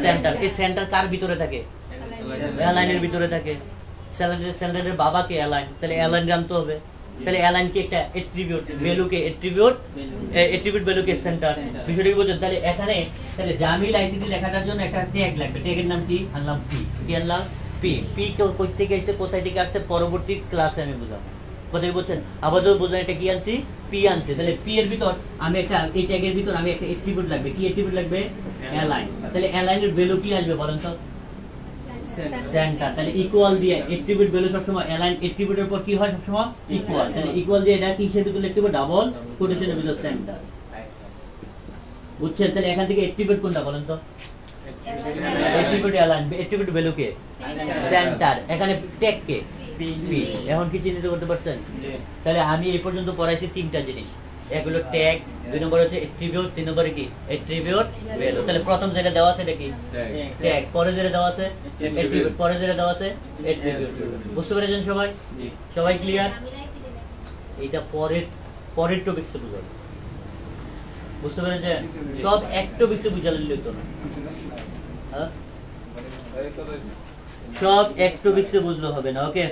সেন্টার। এই সেন্টার কার ভিতরে থাকে? অ্যালাইনের ভিতরে থাকে। সেন্টারের বাবাকে অ্যালাইন, তাহলে অ্যালাইন জানতে হবে। তাহলে অ্যালাইন কি একটা অ্যাট্রিবিউট, ভ্যালুকে অ্যাট্রিবিউট ভ্যালুকে সেন্টার। বিষয়টা কি বুঝছেন? তাহলে এখানে তাহলে জামিল আইসিটি লেখাটার জন্য একটা ট্যাগ লাগবে। ট্যাগের নাম কি? আনলাম পি। কি আনলাম? পি। পি কই থেকে আসছে, কোথায় থেকে আসছে, পরবর্তী ক্লাসে আমি বুঝাবো। কোথায় বুঝছেন? আপাতত বুঝলেন এটা কি আনছি? পি আনছে। তাহলে পি এর ভিতর আমি একটা, এই ট্যাগের ভিতর আমি একটা অ্যাট্রিবিউট লাগবে। কি অ্যাট্রিবিউট লাগবে? অ্যালাইন। তাহলে অ্যালাইনের ভ্যালু কি আসবে বলেন তো? সেন্টার। তাহলে ইকুয়াল দিয়ে অ্যাট্রিবিউট ভ্যালু সবসময় অ্যালাইন অ্যাট্রিবিউটের পর কি হয়? সবসময় ইকুয়াল। তাহলে ইকুয়াল দিয়ে এটা কি হিসেবে তুলে লিখতে হবে? ডাবল কোটেশনের ভিতর সেন্টার। বুঝছেন? তাহলে এখান থেকে অ্যাট্রিবিউট কোনটা বলেন তো? অ্যাট্রিবিউট অ্যালাইন, অ্যাট্রিবিউট ভ্যালু কে? সেন্টার। এখানে ট্যাগ কে? পি। এখন কি চিহ্নিত করতে পারছেন? তাহলে আমি এই পর্যন্ত পড়াইছি তিনটা জিনিস। এক হলো ট্যাগ, দুই নম্বর হচ্ছে অ্যাট্রিবিউট, তিন নম্বরে কি? Attribute value. তাহলে প্রথম যেটা দেওয়া আছে এটা কি? ট্যাগ। পরে যেটা দেওয়া আছে অ্যাট্রিবিউট, পরে যেটা দেওয়া আছে অ্যাট্রিবিউট। বুঝতে পেরেছেন সবাই? সবাই ক্লিয়ার? এইটা পরের টপিকসে বুঝাবো। বুঝতে পেরেছেন? সব এক টপিকসে বুঝালে লিখতো না, সব এক টপিকসে বুঝলে হবে না। ওকে,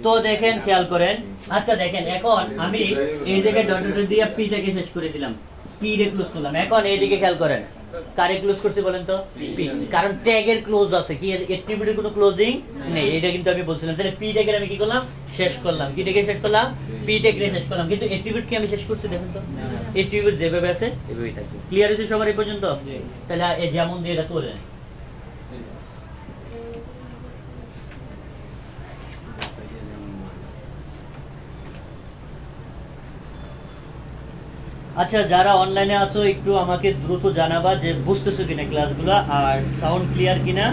তো দেখেন, খেয়াল করেন। আচ্ছা দেখেন, এখন আমি এই জায়গায় ডট ডট দিয়ে পিটাকে শেষ করে দিলাম, পি রে ক্লোজ করলাম। এখন এইদিকে খেয়াল করেন, কারে ক্লোজ করতে বলেন তো? পি। কারণ ট্যাগের ক্লোজ আছে, কি অ্যাট্রিবিউটের কোনো ক্লোজিং নেই, এটা কিন্তু আমি বলছিলাম। তাহলে পি ট্যাগের আমি কি করলাম? শেষ করলাম। কি ট্যাগে শেষ করলাম? পি ট্যাগে শেষ করলাম। কিন্তু অ্যাট্রিবিউট কি আমি শেষ করছি? দেখেন তো, অ্যাট্রিবিউট যেভাবে আছে এভাবেই থাকবে। ক্লিয়ার হয়েছে সবার এই পর্যন্ত? তাহলে এই যেমন দিয়ে এটা তোলেন। আচ্ছা, যারা অনলাইনে আসো একটু আমাকে দ্রুত জানাবা যে বুঝতেছো কিনা ক্লাসগুলো, আর সাউন্ড ক্লিয়ার কিনা,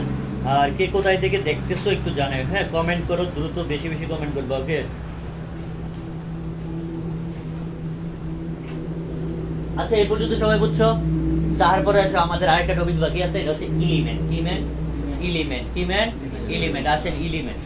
আর কে কোথায় থেকে দেখতেছো একটু জানাও। হ্যাঁ, কমেন্ট করো দ্রুত, বেশি বেশি কমেন্ট করবো। ওকে, আচ্ছা এই পর্যন্ত সবাই বুঝছো? তারপরে আসো আমাদের আরেকটা টপিক বাকি আছে, এটা হচ্ছে এলিমেন্ট। এলিমেন্ট আসেন, এলিমেন্ট।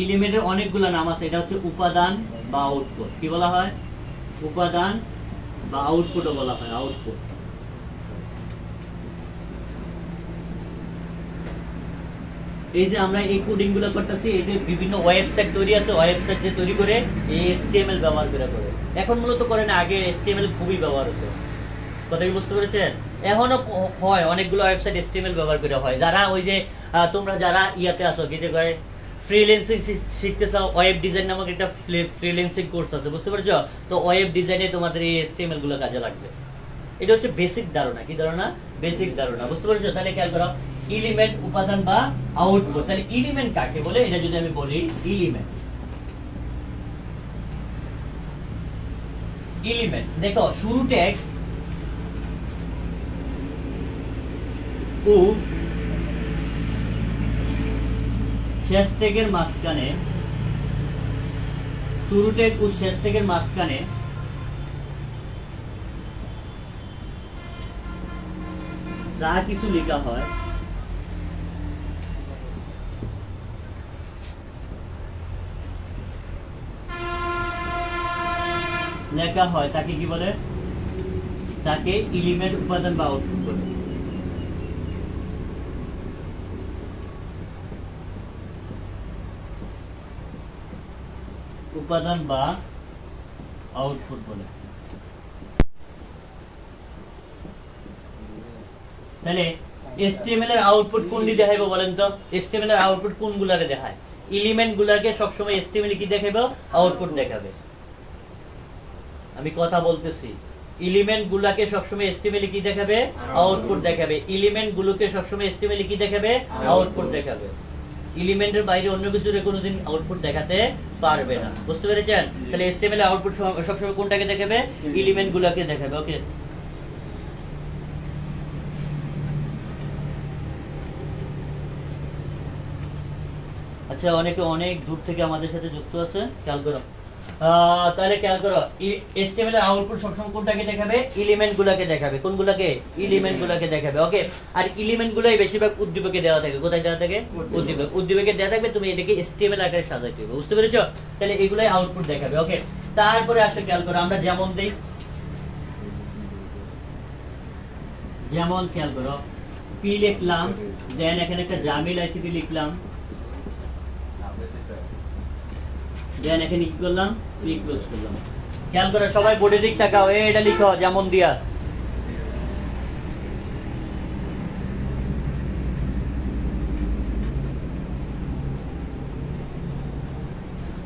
এলিমেন্টের অনেকগুলো নাম আছে। এটা হচ্ছে উপাদান বা আউটপুট। কি বলা হয়? উপাদান বা আউটপুটও বলা হয়। আউটপুট। এই যে আমরা এই কোডিং গুলো করতেছি, এই যে বিভিন্ন ওয়েবসাইট তৈরি আছে, ওয়েবসাইট যে তৈরি করে এই HTML ব্যবহার করে। এখন মূলত করে না, আগে HTML খুবই ব্যবহার হতো। কথা কি বুঝতে পেরেছেন? এখনো হয়, অনেকগুলো ওয়েবসাইট HTML ব্যবহার করে হয়। যারা ওই যে তোমরা যারা ইয়াতে আসো, কি যে করে ফ্রিল্যান্সিং শিখতে চাও, ওয়েব ডিজাইন নামক একটা ফ্রিল্যান্সিং কোর্স আছে, বুঝতে পারছো? তো ওয়েব ডিজাইনে তোমাদের এই HTML গুলো কাজে লাগবে। এটা হচ্ছে বেসিক ধারণা। কি ধারণা? বেসিক ধারণা। বুঝতে পারছো? তাহলে খেয়াল করো, এলিমেন্ট উপাদান বা আউটপুট। তাহলে এলিমেন্ট কাকে বলে এটা যদি আমি বলি, এলিমেন্ট দেখো, শুরু ট্যাগ ও শেষ ট্যাগের মাঝখানে, শুরু ট্যাগ ও শেষ ট্যাগের মাঝখানে যা কিছু লেখা হয় তাকে কি বলে? তাকে এলিমেন্ট, উপাদান বা আউটপুট বলে। উপাদান বা আউটপুট বলে। তাহলে HTML এর আউটপুট কোনটি দেখাইবো বলেন তো? HTML এর আউটপুট কোনগুলারে দেখায়? এলিমেন্ট গুলাকে সবসময় HTML কি দেখাবে? আউটপুট দেখাবে। আমি কথা বলতেছি, এলিমেন্ট গুলাকে সবসময় HTML কি দেখাবে? আউটপুট দেখাবে। এলিমেন্ট গুলোকে সবসময় HTML কি দেখাবে? আউটপুট দেখাবে। এলিমেন্টের বাইরে অন্য কিছুর কোনোদিন আউটপুট দেখাতে পারবে না। বুঝতে পেরেছেন? তাহলে HTML এর আউটপুট সবসময় কোনটাকে দেখাবে? এলিমেন্ট গুলাকে দেখাবে। ওকে, আচ্ছা, অনেকে অনেক দূর থেকে আমাদের সাথে যুক্ত আছে, খেয়াল করো। তাহলে খেয়াল করো, HTML এর আউটপুট সবসময় কোনটাকে দেখাবে? এলিমেন্ট গুলাকে দেখাবে। কোনগুলাকে? এলিমেন্ট গুলাকে দেখাবে। ওকে, আর এলিমেন্ট গুলাই বেশিরভাগ উদ্দীপকে দেওয়া থাকে। কোথায় দেওয়া থাকে? উদ্দীপক। উদ্দীপকে দেওয়া থাকবে, তুমি এটাকে HTML আকারে সাজাইতে হবে। বুঝতে পেরেছো? তাহলে এগুলাই আউটপুট দেখাবে। ওকে, তারপরে আসো খেয়াল করো, আমরা যেমন দেই, যেমন খেয়াল করো, পি লিখলাম, দেন এখানে একটা জামিল আইসিটি লিখলাম, দেন এখানে কি করলাম? পি ক্লোজ করলাম। খেয়াল করো সবাই, বোর্ডের দিক তাকাও, এটা লিখো যেমন দিয়া।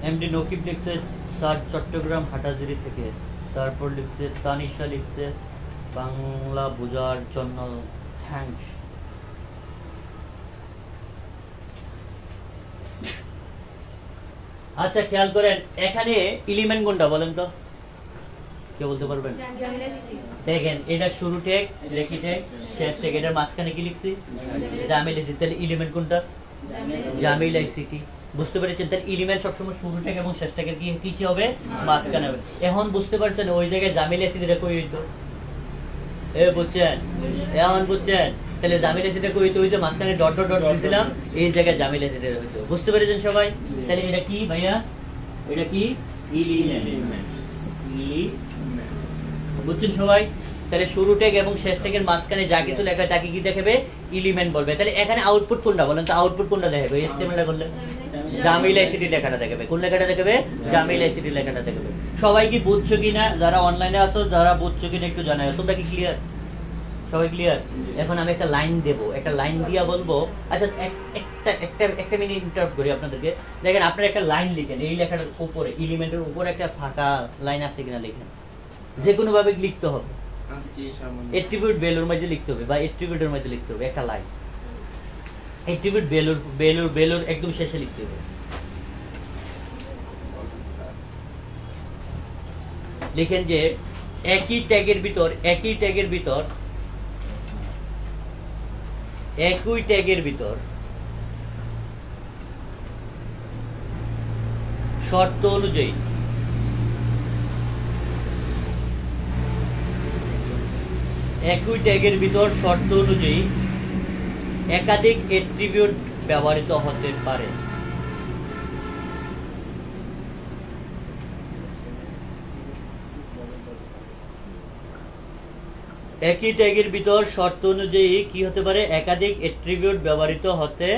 এমডি নকিব লিখছে স্যার চট্টগ্রাম হাটাজারি থেকে, তারপর লিখছে তানিশা লিখছে বাংলা বোঝার জন্য থ্যাঙ্কস। আচ্ছা খেয়াল করেন, এখানে এলিমেন্ট কোনটা বলেন তো? কে বলতে পারবেন? দেখেন, এটা শুরু ট্যাগ, রেখি ট্যাগ, শেষ ট্যাগ, এটার মাঝখানে কি লিখছি? জামিল আইসিটি। তাহলে এলিমেন্ট কোনটা? জামিল আইসিটি। বুঝতে পেরেছেন? তাহলে এলিমেন্ট সবসময় শুরু ট্যাগ এবং শেষ ট্যাগের কি হবে? মাঝখানে হবে। এখন বুঝতে পারছেন ওই জায়গায় জামিল আইসিটিটা কই হইতো? বুঝছেন? এখন বুঝছেন? তাহলে জামিল আইসিটি কই হইতো? ওই যে মাঝখানে ডট ডট ডট দিয়েছিলাম, এই জায়গায় জামিল আইসিটি হইতো। বুঝতে পেরেছেন সবাই? তাহলে এটা কি ভাইয়া? এটা কি? এলিমেন্ট। বুঝছেন সবাই? তাহলে শুরু ট্যাগ এবং শেষ ট্যাগের মাঝখানে যা কিছু লেখা তাকে কি দেখাবে? এলিমেন্ট বলবে। তাহলে এখানে আউটপুট কোনটা বলেন তো? আউটপুট কোনটা দেখাবে? HTML করলে জামিল আইসিটি লেখাটা দেখাবে। কোন লেখাটা দেখাবে? জামিল আইসিটি লেখাটা দেখাবে। সবাই কি বুঝছো কিনা? যারা অনলাইনে আছো, যারা বুঝছো কিনা একটু জানাও। তোমরা কি ক্লিয়ার? সবাই ক্লিয়ার? এখন আমি একটা লাইন দেব, একটা লাইন দিয়া বলবো। আচ্ছা, একটা মিনিট ইন্টারাপ্ট করি আপনাদেরকে। দেখেন, আপনারা একটা লাইন লিখেন, এই লেখাটার উপরে, এলিমেন্টের উপরে একটা ফাঁকা লাইন আছে কিনা লিখেন। যে কোনো ভাবে লিখতে হবে, এট্রিবিউট ভ্যালুর মধ্যে লিখতে হবে বা এট্রিবিউটের মধ্যে লিখতে হবে একটা লাইন। এট্রিবিউট ভ্যালুর একদম শেষে লিখতে হবে। লিখেন যে একই ট্যাগের ভিতর শর্ত অনুযায়ী একাধিক এট্রিবিউট ব্যবহৃত হতে পারে। একই ট্যাগের ভিতর শর্ত অনুযায়ী কি হতে পারে? একাধিক এট্রিবিউট ব্যবহৃত হতে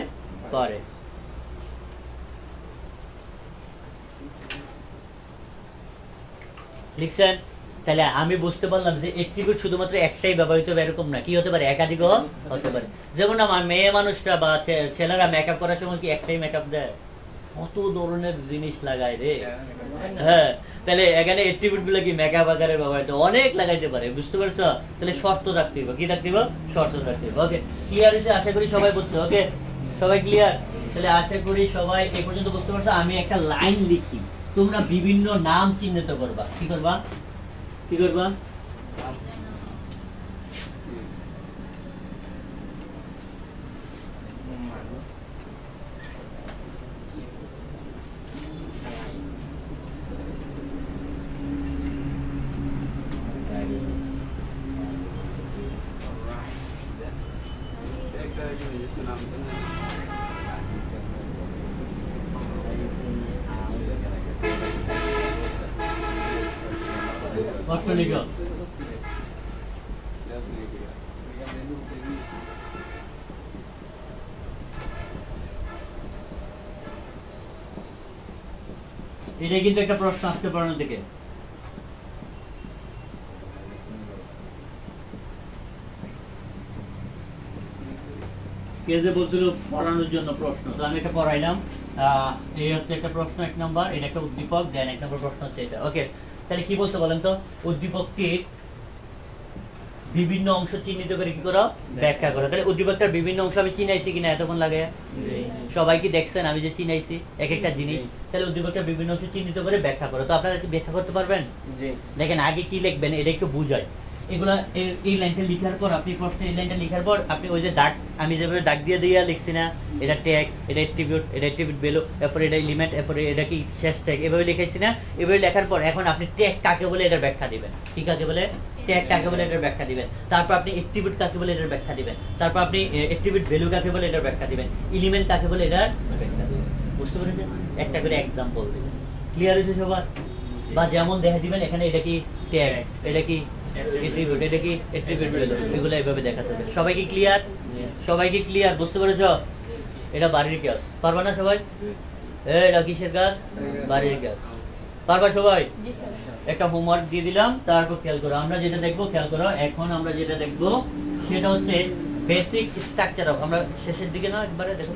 পারে। লিখছেন? তাহলে আমি বুঝতে পারলাম যে এট্রিবিউট শুধুমাত্র একটাই ব্যবহৃত হবে এরকম না, কি হতে পারে? একাধিকও হতে পারে। যেমন আমার মেয়ে মানুষরা বা ছেলেরা মেকআপ করার সময় কি একটাই মেকআপ দেয়? কত ধরনের জিনিস লাগায় রে। হ্যাঁ, তাহলে এখানে এট্রিবিউট গুলো কি মেকআপ আকারে ব্যবহৃত অনেক লাগাইতে পারে। বুঝতে পারছো? তাহলে শর্ত রাখতে হবে। কি রাখতে হবে? শর্ত রাখতে হবে। ওকে, ক্লিয়ার হয়েছে? আশা করি সবাই বুঝছো। ওকে, সবাই ক্লিয়ার? তাহলে আশা করি সবাই এই পর্যন্ত বুঝতে পারছো। আমি একটা লাইন লিখি, তোমরা বিভিন্ন নাম চিহ্নিত করবা। কি করবা? কষ্ট লিখো। এটা কিন্তু একটা প্রশ্ন আজকে পড়ানোর দিকে। কে যে বলছিল পড়ানোর জন্য প্রশ্ন, তো আমি এটা পড়াইলাম। এই হচ্ছে একটা প্রশ্ন 1 নাম্বার, এটা একটা উদ্দীপক, দেন 1 নাম্বার প্রশ্ন হচ্ছে এটা। ওকে, তাহলে কি বলতে বলেন তো? উদ্দীপকটি বিভিন্ন অংশ চিহ্নিত করে কি করো? ব্যাখ্যা করো। তাহলে উদ্দীপকটার বিভিন্ন অংশ আমি চিনাইছি কিনা এতক্ষণ লাগে? সবাই কি দেখছেন আমি যে চিনাইছি এক একটা জিনিস? তাহলে উদ্দীপকটার বিভিন্ন অংশ চিহ্নিত করে ব্যাখ্যা করো। তো আপনারা কি ব্যাখ্যা করতে পারবেন? দেখেন আগে কি লিখবেন এটা একটু বুঝাই। এগুলা এই লাইনটা লেখার পর আপনি প্রশ্ন এই লাইনটা লেখার পর আপনি ওই যে দাগ আমি যেভাবে দাগ দিয়ে দিয়া লিখছি না, এটা ট্যাগ, এটা অ্যাট্রিবিউট ভ্যালু, এরপর এটা এলিমেন্ট, এরপর এটা কি শেষ ট্যাগ, এভাবে লিখেছি না? এভাবে লেখার পর এখন আপনি ট্যাগ কাকে বলে এটার ব্যাখ্যা দিবেন। কি কাকে বলে? ট্যাগ কাকে বলে এটার ব্যাখ্যা দিবেন। তারপর আপনি অ্যাট্রিবিউট কাকে বলে এটার ব্যাখ্যা দিবেন। তারপর আপনি অ্যাট্রিবিউট ভ্যালু কাকে বলে এটার ব্যাখ্যা দিবেন। এলিমেন্ট কাকে বলে এটার ব্যাখ্যা দিবেন। বুঝতে পেরেছেন? একটা করে এক্সাম্পল দিবেন। ক্লিয়ার হয়েছে সবার? বা যেমন দেখা দিবেন এখানে এটা কি ট্যাগ, এটা কি অ্যাট্রিবিউট, এটা কি অ্যাট্রিবিউট ভ্যালু, এগুলো এইভাবে দেখাতে হবে। সবাই কি ক্লিয়ার? সবাই কি ক্লিয়ার? বুঝতে পেরেছো? এটা বাড়ির কাজ, পারবা না সবাই? এটা কিসের কাজ? বাড়ির কাজ। পারবা সবাই? একটা হোমওয়ার্ক দিয়ে দিলাম, তারপর খেয়াল করো আমরা যেটা দেখবো। খেয়াল করো এখন আমরা যেটা দেখবো সেটা হচ্ছে বেসিক স্ট্রাকচার অফ, আমরা শেষের দিকে না একবারে দেখো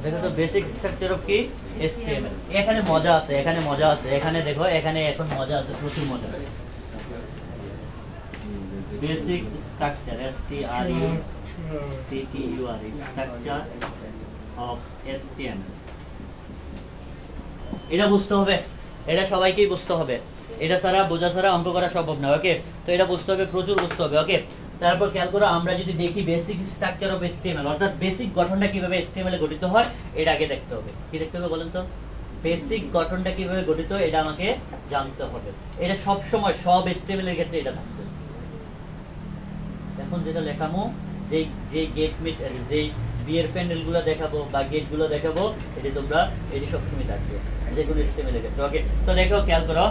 দেখো তো বেসিক স্ট্রাকচার অফ কি HTML। এখানে মজা আছে, এখানে মজা আছে, এখানে দেখো এখানে এখন মজা আছে, প্রচুর মজা। Basic structure STRUCTUR structure of HTML, এটা বুঝতে হবে, এটা সবাইকেই বুঝতে হবে। এটা ছাড়া বোঝা ছাড়া অঙ্ক করা সম্ভব না। ওকে, তো এটা বুঝতে হবে, প্রচুর বুঝতে হবে। ওকে, তারপর খেয়াল করো আমরা যদি দেখি বেসিক স্ট্রাকচার অফ HTML, অর্থাৎ বেসিক গঠনটা কিভাবে HTML এ গঠিত হয় এটা আগে দেখতে হবে। কি দেখতে হবে বলেন তো? বেসিক গঠনটা কিভাবে গঠিত এটা আমাকে জানতে হবে। এটা সব সময় সব HTML এর ক্ষেত্রে এটা থাকবে। এখন যেটা লেখামো যে যে গেট মিট যে বিয়ের প্যান্ডেল গুলো দেখাবো বা গেট গুলো দেখাবো, এটি তোমরা এটি সবসময় থাকবে যে কোনো HTML এর ক্ষেত্রে। ওকে, তো দেখো খেয়াল করো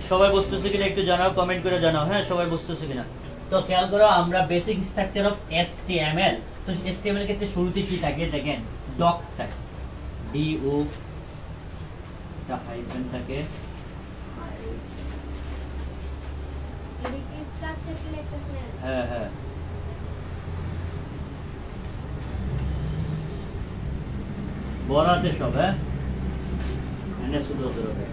সবাই বুঝতেছে কিনা একটু জানাও, কমেন্ট করে জানাও। হ্যাঁ, সবাই বুঝতেছে কিনা? তো খেয়াল করো আমরা বেসিক স্ট্রাকচার অফ HTML, তো HTML এর ক্ষেত্রে শুরুতে কি থাকে দেখেন, ডক থাকে, DO টা হাইফেন থাকে। হ্যাঁ হ্যাঁ, বড়াতে সব। হ্যাঁ, এনে শুধু হবে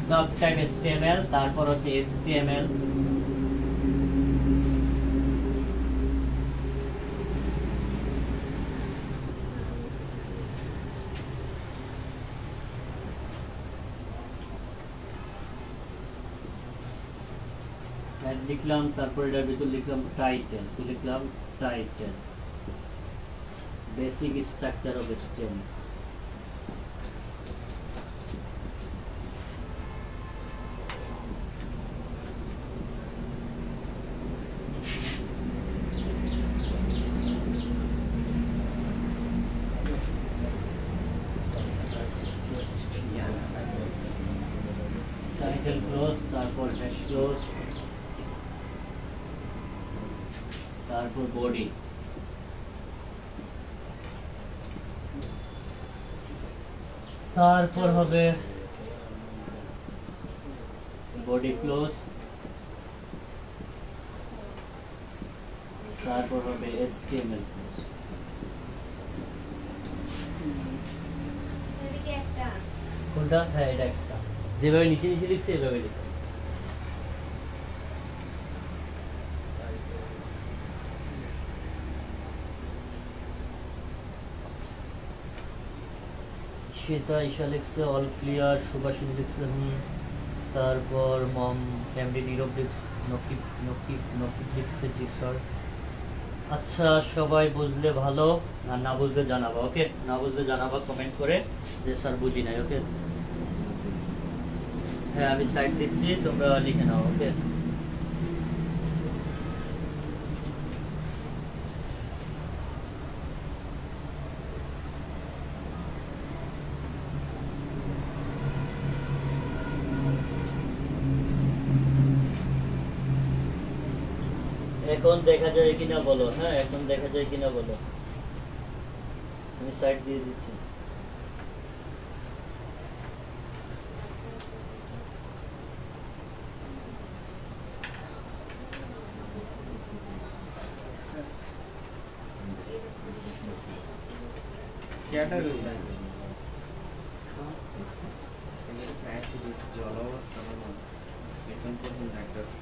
ডক টাইপ HTML, তারপর হচ্ছে HTML, লিখলাম, তারপর এটার ভিতর লিখলাম টাইটেল, কি লিখলাম? Title, basic structure of HTML। Title close, তারপর হেড ক্লোজ, তারপর বডি, তারপর হবে বডি ক্লোজ, তারপর হবে HTML ক্লোজ। কোনটা? হ্যাঁ, এটা একটা, যেভাবে নিচে নিচে লিখছে এভাবে লিখো। শ্বেতা ঈশা লিখছে অল ক্লিয়ার, সুভাষিনী লিখছে তারপর মম এমডি নীরব নকিব লিখছে জি স্যার। আচ্ছা, সবাই বুঝলে ভালো, আর না বুঝলে জানাবো। ওকে, না বুঝলে জানাবো কমেন্ট করে যে স্যার বুঝি নাই। ওকে, হ্যাঁ আমি সাইড দিচ্ছি, তোমরা লিখে নাও। ওকে, এখন দেখা যায় কিনা বলো। হ্যাঁ, এখন দেখা যায় কিনা বলো। আমি সাইড দিয়ে দিচ্ছি। ক্যাটাগরি সায়েন্স জলবর্তমান এখন পর্যন্ত ডাকতেছে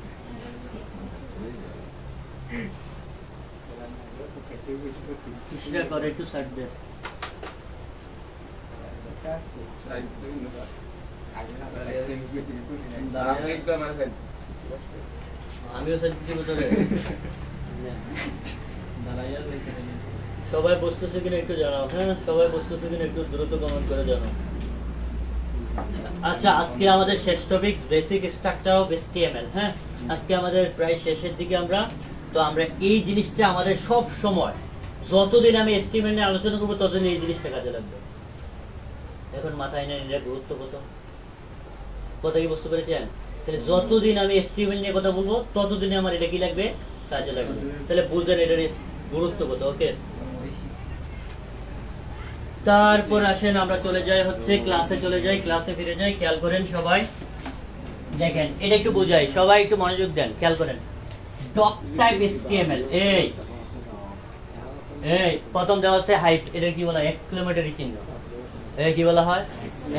এটা করে একটু সাইড দে। আমিও সাইড দিচ্ছি ভিতরে। সবাই বুঝতেছে কিনা একটু জানাও। হ্যাঁ, সবাই বুঝতেছে কিনা একটু দ্রুত কমেন্ট করে জানাও। আচ্ছা, আজকে আমাদের শেষ topic basic structure of HTML। হ্যাঁ, আজকে আমাদের প্রায় শেষের দিকে আমরা এই জিনিসটা আমাদের সব সময় যতদিন আমি HTML নিয়ে আলোচনা করবো ততদিন এই জিনিসটা কাজে লাগবে। এখন মাথায় নেন এটা গুরুত্ব কত, কথা কি বুঝতে পেরেছেন? তাহলে যতদিন আমি HTML নিয়ে কথা বলবো ততদিনে আমার এটা কি লাগবে, কাজে লাগবে। তাহলে বুঝেন এটার গুরুত্ব কত। ওকে, তারপর আসেন আমরা চলে যাই হচ্ছে ক্লাসে চলে যাই, ক্লাসে ফিরে যাই। খেয়াল করেন সবাই, দেখেন এটা একটু বোঝাই, সবাই একটু মনোযোগ দেন। খেয়াল করেন ডক টাইপ HTML। এই প্রথম দেওয়া আছে হাইট, এটা কি বলা হয়? এক্সক্লেমেটরি চিহ্ন। কি বলা হয়?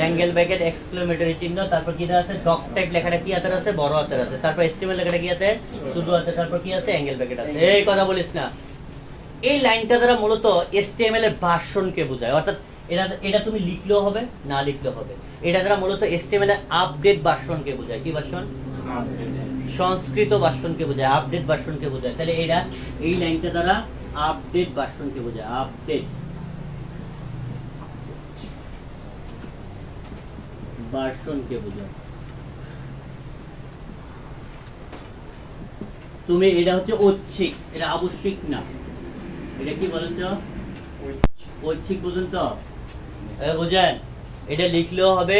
অ্যাঙ্গেল ব্র্যাকেট এক্সক্লেমেটরি চিহ্ন। তারপর কি দেওয়া আছে? ডক টাইপ লেখাটা কি হাতের আছে? বড় হাতের আছে। তারপর HTML লেখাটা কি আছে? ছোট হাতের। তারপর কি আছে? অ্যাঙ্গেল ব্র্যাকেট আছে। এই কথা বলিস না। এই লাইনটা দ্বারা মূলত HTML এর ভার্সনকে বোঝায়, অর্থাৎ এটা তুমি লিখলেও হবে, না লিখলেও হবে। এটা দ্বারা মূলত HTML এর আপডেট ভার্সনকে বোঝায়। কি ভার্সন? সংস্কৃত ভার্সনকে বোঝায়, আপডেট ভার্সনকে বোঝায়। তাহলে এই লাইনটা দ্বারা আপডেট ভার্সনকে বোঝায়, আপডেট ভার্সনকে বোঝায়। তুমি এটা হচ্ছে ঐচ্ছিক, এটা আবশ্যিক না। এটা কি বলেন তো? ঐচ্ছিক বুঝুন তো, বুঝেন? এটা লিখলেও হবে,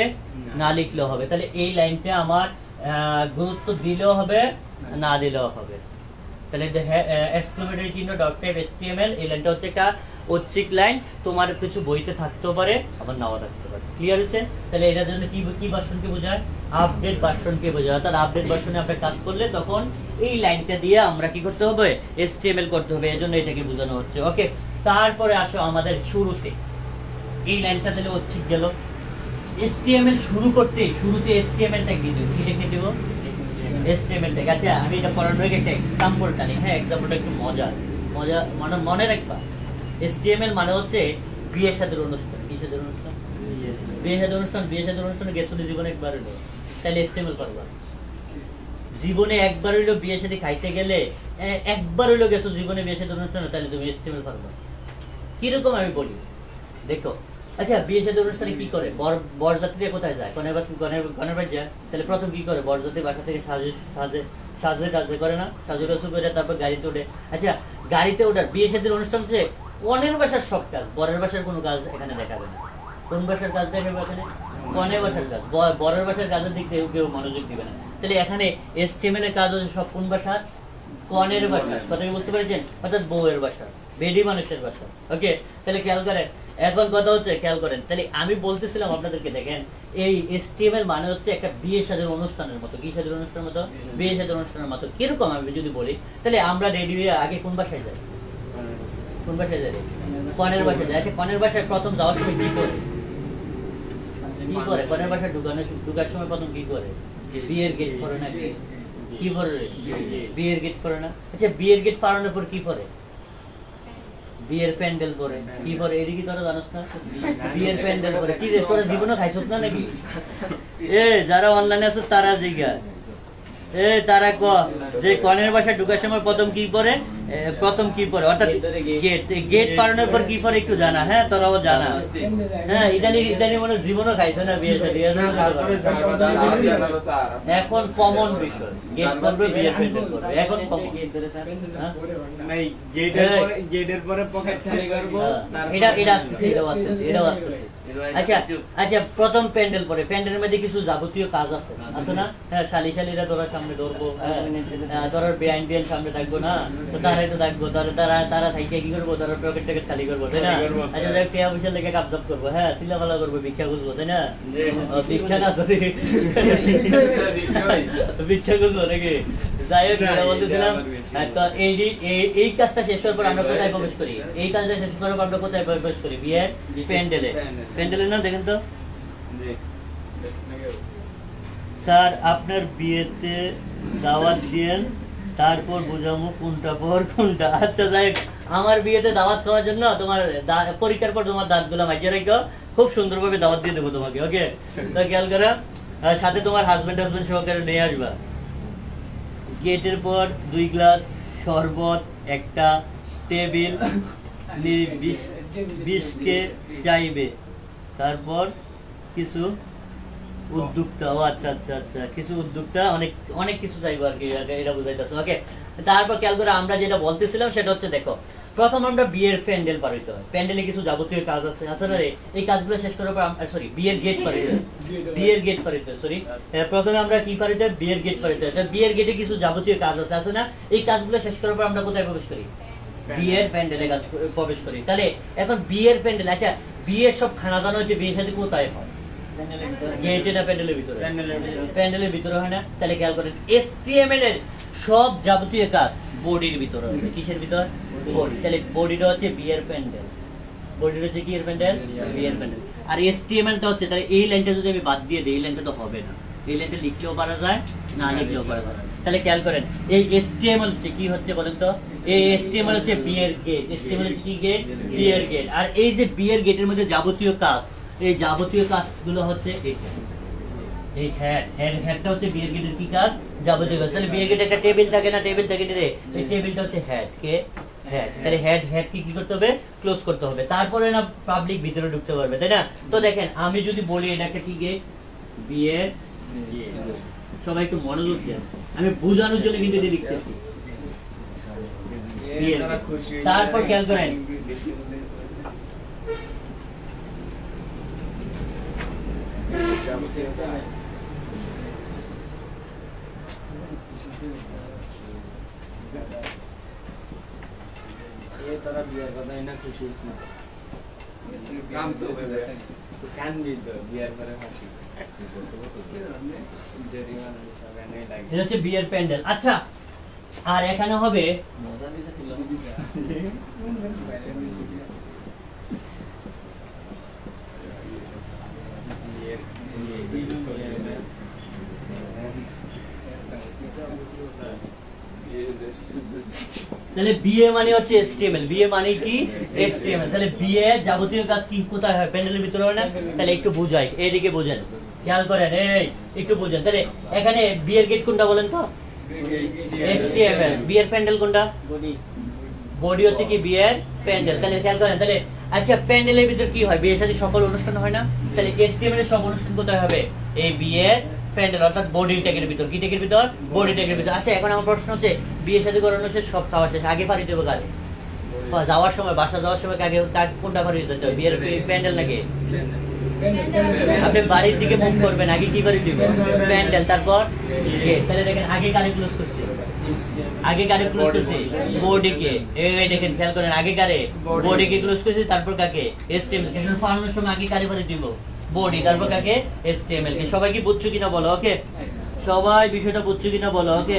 না লিখলেও হবে। তাহলে এই লাইনটা আমার গুরুত্ব দিলেও হবে, না দিলেও হবে। তাহলে এক্সক্লেমেটরি চিহ্ন ডট টাইপ HTML, এই লাইনটা হচ্ছে একটা ঐচ্ছিক লাইন। তোমার কিছু বইতে থাকতেও পারে, আবার নাও থাকতে পারে। ক্লিয়ার হচ্ছে? তাহলে এটার জন্য কি ভার্সনকে বোঝায়? আপডেট ভার্সনকে বোঝায়। অর্থাৎ আপডেট ভার্সনে আমরা কাজ করলে তখন এই লাইনটা দিয়ে আমরা কি করতে হবে? HTML করতে হবে। এজন্য এটাকে বোঝানো হচ্ছে। ওকে, তারপরে আসো আমাদের শুরুতে এই লাইনটা তাহলে ঐচ্ছিক গেল। HTML শুরুতে HTML ট্যাগ দিয়ে দেব। কি লিখে দেব? HTML tag. আচ্ছা, আমি এটা করার আগে একটা एग्जांपल টানি। হ্যাঁ, एग्जांपलটা একটু মজা মনে রাখবা। HTML মানে হচ্ছে বিয়ে শাদীর অনুষ্ঠান। কি শাদীর অনুষ্ঠান? বিয়ে শাদীর অনুষ্ঠান। বিয়ে শাদীর অনুষ্ঠানে গেছো জীবনে একবার হলো, তাহলে HTML করবা। জীবনে একবার হইলো বিয়ে শাদী খাইতে গেলে, একবার হইলো গেছো জীবনে বিয়ে শাদীর অনুষ্ঠানে, তাহলে তুমি HTML করবা। কিরকম আমি বলি দেখো। আচ্ছা, বিয়ে শাদীর অনুষ্ঠানে কি করে? বরযাত্রীরা কোথায় যায়? কনের বাড়ি যায়। তাহলে প্রথম কি করে? বরযাত্রী বাসা থেকে সাজে কাজে করে না, সাজু কাজু করে তারপর গাড়িতে ওঠে। আচ্ছা, গাড়িতে ওঠার বিয়ে শাদীর অনুষ্ঠান হচ্ছে কনের বাসার সব কাজ, বরের বাসার কোনো কাজ এখানে দেখাবে না। কোন বাসার কাজ দেখাবে এখানে? কনের বাসার কাজ। বরের বাসার কাজের দিক থেকে কেউ মনোযোগ দিবে না। তাহলে এখানে HTML এর কাজ হচ্ছে সব কোন বাসার? কনের বাসার। কথা কি বুঝতে পেরেছেন? অর্থাৎ বউয়ের বাসা, বেডি মানুষের বাসা। ওকে, তাহলে খেয়াল করেন। এখন কথা হচ্ছে, খেয়াল করেন, তাহলে আমি বলতেছিলাম আপনাদেরকে, দেখেন এই HTML মানে হচ্ছে একটা বিয়ে শাদীর অনুষ্ঠানের মতো। কি শাদীর অনুষ্ঠানের মতো? বিয়ে শাদীর অনুষ্ঠানের মতো। কিরকম আমি যদি বলি, তাহলে আমরা রেডি হয়ে আগে কোন বাসায় যাই? কোন বাসায় যাই? কনের বাসায় যাই। আচ্ছা, কনের বাসায় প্রথম যাওয়ার সময় কি করে? কনের বাসায় ঢুকার সময় প্রথম কি করে? বিয়ের গেট পরে না? কি পরে? বিয়ের গেট পরে না? আচ্ছা, বিয়ের গেট পারানোর পর কি পরে? বিয়ের প্যান্ডেল করে। কি করে? এদিকে তোরা জানোস না? বিয়ের প্যান্ডেল করে। কি রে, তোরা জীবনে খাইছস না নাকি? যারা অনলাইনে আছো তারা জিজ্ঞা, তারা যে কনের বাসায় ঢুকার সময় প্রথম কি পরে? অর্থাৎ গেট পারানোর পর কি পরে একটু জানা। হ্যাঁ, তোরাও জানা। হ্যাঁ, ইদানি মনে জীবনও খাইছে না বিয়ে শাদী। এখন কমন বিষয়, গেট করবে, বিয়ে প্যান্ডেল করবে। এখন আচ্ছা আচ্ছা, প্রথম প্যান্ডেল পরে প্যান্ডেলের মধ্যে কিছু যাবতীয় কাজ আছে আছে না? হ্যাঁ, শালিশালিরা তোরা সামনে ধরবো, তোরা বেআইন বেআইন সামনে থাকবো না, তো তারাই তো থাকবো, তারা থাইকে কি করবো, তারা পকেট টকেট খালি করবো, তাই না? আচ্ছা, দেখ টিয়া পয়সা লেগে কাবজাব করবো, হ্যাঁ, সিলাফালা করবো, ভিক্ষা খুঁজবো, তাই না? ভিক্ষা না সরি, ভিক্ষা খুঁজবো নাকি? যাই হোক, বলতেছিলাম এই কাজটা শেষ হওয়ার পর আমরা কোথায় প্রবেশ করি? এই কাজটা শেষ করার পর আমরা কোথায় প্রবেশ করি? বিয়ের প্যান্ডেলে। প্যান্ডেলের নাম দেখেন তো স্যার, আপনার বিয়েতে দাওয়াত দিয়েন, তারপর বুঝামো কোনটা পর কোনটা। আচ্ছা যাই হোক, আমার বিয়েতে দাওয়াত খাওয়ার জন্য তোমার পরীক্ষার পর তোমার দাঁতগুলো মাইজে রেখো, খুব সুন্দরভাবে দাওয়াত দিয়ে দেবো তোমাকে। ওকে, তো খেয়াল করো, সাথে তোমার হাজবেন্ড সহকারে নিয়ে আসবা। গেটের পর 2 গ্লাস শরবত, একটা টেবিল 20 চাইবে, তারপর কিছু উদ্যোক্তা। ও আচ্ছা আচ্ছা আচ্ছা, কিছু উদ্যোক্তা, অনেক অনেক কিছু চাইবো আর কি, এটা বুঝাইতেছে। ওকে, তারপর খেয়াল করে আমরা যেটা বলতেছিলাম সেটা হচ্ছে, দেখো প্রথম আমরা বিয়ের প্যান্ডেল পার হইতে হয়। প্যান্ডেলে কিছু যাবতীয় কাজ আছে আসলে রে, এই কাজগুলো শেষ করার পর সরি বিয়ের গেট পার হইতে, বিয়ের গেট পার হইতে সরি প্রথমে আমরা কি পার হইতে, বিয়ের গেট পার হইতে। বিয়ের গেটে কিছু যাবতীয় কাজ আছে আছে না? এই কাজগুলো শেষ করার পর আমরা কোথায় প্রবেশ করি? বিয়ের প্যান্ডেলে কাজ প্রবেশ করি। তাহলে এখন বিয়ের প্যান্ডেল, আচ্ছা বিয়ের সব খানা দানা হচ্ছে বিয়ের সাথে কোথায় হয়? গেটে না প্যান্ডেলের ভিতরে? প্যান্ডেলের ভিতরে হয় না? তাহলে খেয়াল করেন, এসটিএমএল এর সব যাবতীয় কাজ বডির ভিতরে হবে। কিসের ভিতর? বডি। তাহলে বডিটা হচ্ছে বিয়ের প্যান্ডেল, বডিটা হচ্ছে কি এর প্যান্ডেল? বিয়ের প্যান্ডেল। আর এসটিএমএলটা হচ্ছে, তাহলে এই লাইনটা যদি আমি বাদ দিয়ে দিই, এই লাইনটা তো হবে না, এই লাইনটা লিখলেও পারা যায়, না লিখলেও পারা যায়। তাহলে খেয়াল করেন, এই এসটিএমএল হচ্ছে কি হচ্ছে বলেন তো? এই এসটিএমএল হচ্ছে বিয়ের গেট। এসটিএমএল হচ্ছে কি গেট? বিয়ের গেট। আর এই যে বিয়ের গেটের মধ্যে যাবতীয় কাজ, এই যাবতীয় কাজগুলো হচ্ছে এই হেডটা হচ্ছে বিয়ের গেটের কি কাজ? যাবতীয় কাজ। তাহলে বিয়ের গেটে একটা টেবিল থাকে না? টেবিল থাকে রে, এই টেবিলটা হচ্ছে হেড। কে? হেড। তাহলে হেড কি করতে হবে? ক্লোজ করতে হবে, তারপরে না পাবলিক ভিতরে ঢুকতে পারবে, তাই না? তো দেখেন, আমি যদি বলি এটা একটা কি গেট? বিয়ের। সবাই একটু মনোযোগ দেন, আমি বোঝানোর জন্য কিন্তু এটা লিখতেছি। তারপর খেয়াল করেন, তারা বিয়ের কথাই না খুশি হইস না, কাম তো কান্দি তো বিয়ের পরে হাসি। এটা হচ্ছে বিয়ের প্যান্ডেল। আচ্ছা, আর এখানে হবে তাহলে বিয়ে মানে হচ্ছে এসটিএমএল। বিয়ে মানে কি? এসটিএমএল। তাহলে বিয়ে যাবতীয় কাজ কি কোথায় হয়? প্যান্ডেলের ভিতরে হয় না? তাহলে একটু বুঝাই, এইদিকে বোঝেন, খেয়াল করেন, এই একটু বোঝেন। তাহলে এখানে বিয়ের গেট কোনটা বলেন তো? এসটিএমএল। বিয়ের প্যান্ডেল কোনটা? বডি হচ্ছে কি? বিয়ের প্যান্ডেল। তাহলে খেয়াল করেন, তাহলে আচ্ছা প্যান্ডেলের ভিতর কি হয়? বিয়ের সাথে সকল অনুষ্ঠান হয় না? তাহলে এসটিএমএল এর সব অনুষ্ঠান কোথায় হবে? এই বিয়ের প্যান্ডেল, অর্থাৎ বডি ট্যাগের ভিতর। কি ট্যাগের ভিতর? বডি ট্যাগের ভিতর। আচ্ছা, এখন আমার প্রশ্ন হচ্ছে, বিয়ে শাদী করানো শেষ, সব খাওয়া শেষ, আগে পারি দেবো কাজে যাওয়ার সময়, বাসা যাওয়ার সময় আগে কোনটা পারি দিতে হবে? বিয়ের প্যান্ডেল নাকি? আপনি বাড়ির দিকে মুখ করবেন, আগে কি পারি দিবেন? প্যান্ডেল, তারপর গেট। তাহলে দেখেন, আগে কারে ক্লোজ করছে? আগে কারে ক্লোজ করছে? বডিকে। এই দেখেন, খেয়াল করেন, আগে কারে? বডিকে ক্লোজ করছে, তারপর কাকে? এসটিএমএল। এখন ফাড়ানোর সময় আগে কারে পারি দিব? বডি, তারপর কাকে? এসটিএমএল কে। সবাই কি বুঝছো কিনা বলো? ওকে, সবাই বিষয়টা বুঝছো কিনা বলো? ওকে,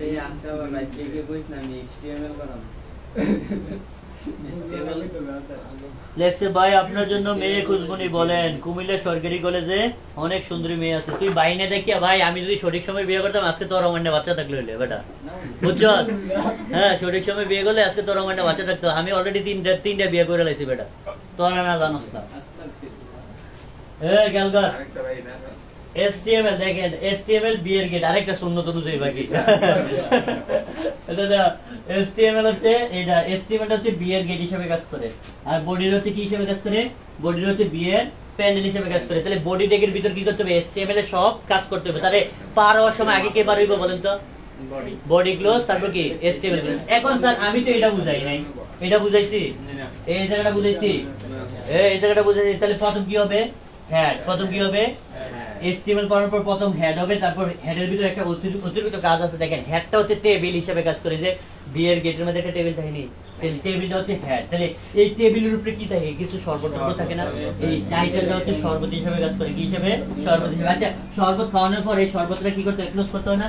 এই আজকে আবার বাইকে গিয়ে কইছ না আমি এইচটিএমএল করাম। লেখছে, ভাই আপনার জন্য মেয়ে খুঁজবনি, বলেন কুমিল্লা সরকারি কলেজে অনেক সুন্দরী মেয়ে আছে। তুই বাইনে দেখিয়া, ভাই আমি যদি সঠিক সময় বিয়ে করতাম আজকে তোর অমান্য বাচ্চা থাকলো বেটা, বুঝছো? হ্যাঁ, সঠিক সময় বিয়ে করলে আজকে তোর অমান্য বাচ্চা থাকতো। আমি অলরেডি তিনটা বিয়ে করে লাইছি বেটা, তোরা না জানোস না। এসটিএমএল দেখেন, এসটিএমএল বিয়ের গেট। আরেকটা সুন্নত অনুযায়ী বাকি এসটিএমএল হচ্ছে এটা, এসটিএমএল হচ্ছে বিয়ের গেট হিসেবে কাজ করে। আর বডির হচ্ছে কি হিসেবে কাজ করে? বডির হচ্ছে বিয়ের প্যান্ডেল হিসেবে কাজ করে। তাহলে বডি ট্যাগের ভিতর কি করতে হবে? এসটিএমএল এর সব কাজ করতে হবে। তাহলে পার হওয়ার সময় আগে কে পার হইব বলেন তো? বডি ক্লোজ, তারপর কি? HTML close. এখন স্যার আমি তো এটা বুঝাই নাই, এটা বুঝাইছি, এই জায়গাটা বুঝাইছি, এই জায়গাটা বুঝাইছি। তাহলে প্রথম কি হবে? হেড। প্রথম কি হবে? HTML পড়ার পর প্রথম হেড হবে, তারপর হেডের ভিতরে একটা অতিরিক্ত কাজ আছে। দেখেন হেডটা হচ্ছে টেবিল হিসেবে কাজ করে, যে বিয়ের গেটের মধ্যে একটা টেবিল থাকেনি, টেবিলটা হচ্ছে হেড। তাহলে এই টেবিলের উপরে কি থাকে? কিছু শরবত থাকে না? এই টাইটেলটা হচ্ছে শরবত হিসেবে কাজ করে। কি হিসেবে? শরবত হিসেবে। আচ্ছা, শরবত খাওয়ানোর পর এই শরবতটা কি করতে হয়? ক্লোজ করতে হয় না?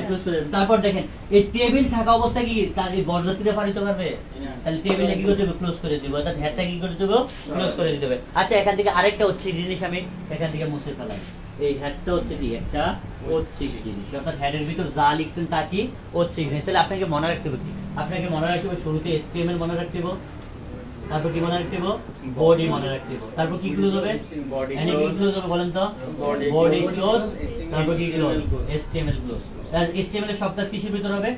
ক্লোজ করে। তারপর দেখেন এই টেবিল থাকা অবস্থায় কি তার এই বরযাত্রীরা পারিতে পারবে? তাহলে টেবিলটা কি করতে হবে? ক্লোজ করে দিব। অর্থাৎ হেডটা কি করতে হবে? ক্লোজ করে দিতে হবে। আচ্ছা, এখান থেকে আরেকটা হচ্ছে জিনিস আমি এখান থেকে মুছে ফেলাই। এই হেডটা হচ্ছে কি? একটা ঐচ্ছিক জিনিস। অর্থাৎ হেডের ভিতর যা লিখছেন তা কি? ঐচ্ছিক জিনিস। তাহলে আপনাকে মনে রাখতে হবে কি? আপনাকে মনে রাখতে হবে শুরুতে HTML মনে রাখতে হবে, তারপর কি মনে রাখতে হবে? বডি মনে রাখতে হবে। তারপর কি ক্লোজ হবে? এখানে কি ক্লোজ হবে বলেন তো? Body close. তারপর কি ক্লোজ? HTML close. তাহলে HTML এর সব কাজ কিসের ভিতর হবে?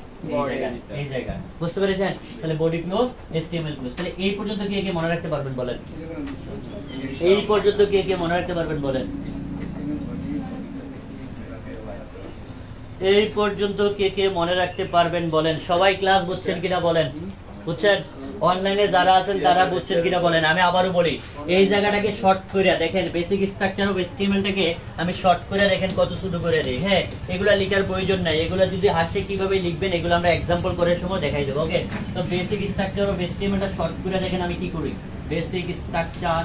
এই জায়গা। বুঝতে পেরেছেন? তাহলে বডি ক্লোজ, HTML ক্লোজ। তাহলে এই পর্যন্ত কে কে মনে রাখতে পারবেন বলেন? এই পর্যন্ত কে কে মনে রাখতে পারবেন বলেন? এই পর্যন্ত কে কে মনে রাখতে পারবেন বলেন? সবাই ক্লাস বুঝছেন কিনা বলেন? বুঝছেন? অনলাইনে যারা আছেন তারা বুঝছেন কিনা বলেন? আমি আবারও বলি, এই জায়গাটাকে শর্ট করে দেখেন, বেসিক স্ট্রাকচার অফ HTML-টাকে আমি শর্ট করে দেখেন কত ছোট করে দিই। হ্যাঁ, এগুলা লেখার প্রয়োজন নাই। এগুলা যদি হাসে কিভাবে লিখবেন এগুলো আমরা एग्जांपल করার সময় দেখাই দেব। ওকে, তো বেসিক স্ট্রাকচার অফ HTML-টা শর্ট করে দেখেন আমি কি করি। বেসিক স্ট্রাকচার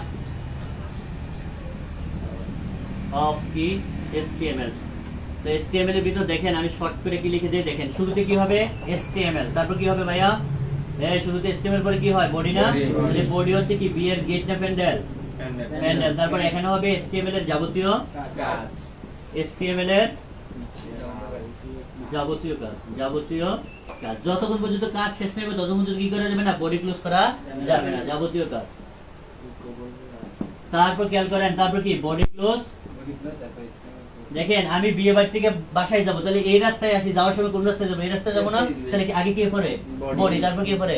অফ কি? HTML। তো HTML এর ভিতর দেখেন আমি শর্ট করে কি লিখে দিই দেখেন। শুরুতে কি হবে? HTML। তারপর কি হবে ভাইয়া? এই শুরুতে HTML পরে কি হয়? বডি না? এই বডি হচ্ছে কি? বি এর গেট না প্যান্ডেল? প্যান্ডেল। তারপর এখানে হবে HTML এর যাবতীয় কাজ। HTML এর যাবতীয় কাজ, যাবতীয় কাজ। যতক্ষণ পর্যন্ত কাজ শেষ না হবে ততক্ষণ পর্যন্ত কি করা যাবে না? বডি ক্লোজ করা যাবে না। যাবতীয় কাজ। তারপর খেয়াল করেন, তারপর কি? Body close. দেখেন আমি বিয়ে বাড়ি থেকে বাসায় যাবো, তাহলে এই রাস্তায় আসি, যাওয়ার সময় কোন রাস্তায় যাবো? এই রাস্তায় যাবো না? তাহলে আগে কি পরে? বডি। তারপর কি পরে?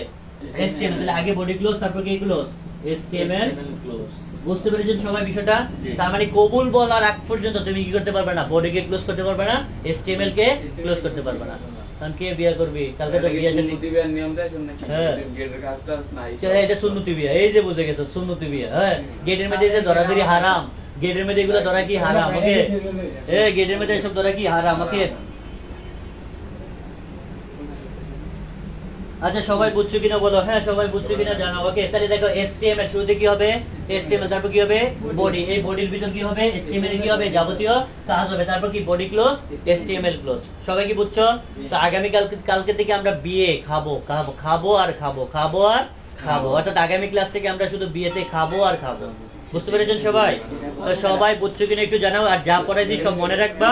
HTML। তাহলে আগে বডি ক্লোজ, তারপর কি ক্লোজ? HTML close. বুঝতে পেরেছেন সবাই বিষয়টা? তার মানে কবুল বলার আগ পর্যন্ত তুমি কি করতে পারবে না? বডি কে ক্লোজ করতে পারবে না, HTML কে ক্লোজ করতে পারবে না। কারণ কে বিয়ে করবি? কালকে তো বিয়ে জানি। বিয়ের নিয়ম দেয় নাকি? হ্যাঁ, গেটের কাজটা নাই। এটা সুন্নতি বিয়ে। এই যে বুঝে গেছো সুন্নতি বিয়ে। হ্যাঁ, গেটের মধ্যে যে ধরাধরি হারাম, গেটের মধ্যে এগুলো ধরা কি হারাম? ওকে, এই গেটের মধ্যে এসব ধরা কি হারাম? ওকে, আচ্ছা সবাই বুঝছো কিনা বলো? হ্যাঁ, সবাই বুঝছো কিনা জানাও। ওকে, তাহলে দেখো HTML শুরুতে কি হবে? HTML। তারপর কি হবে? বডি। এই বডির ভিতর কি হবে? HTML এর কি হবে? যাবতীয় কাজ হবে। তারপর কি? Body close, HTML close. সবাই কি বুঝছো? তো আগামী কালকে থেকে আমরা বিয়ে খাবো খাবো খাবো আর খাবো খাবো আর খাবো। অর্থাৎ আগামী ক্লাস থেকে আমরা শুধু বিয়েতে খাবো আর খাবো। বুঝতে পেরেছেন সবাই? তো সবাই বুঝছো কিনা একটু জানাও। আর যা পড়াইছি সব মনে রাখবা।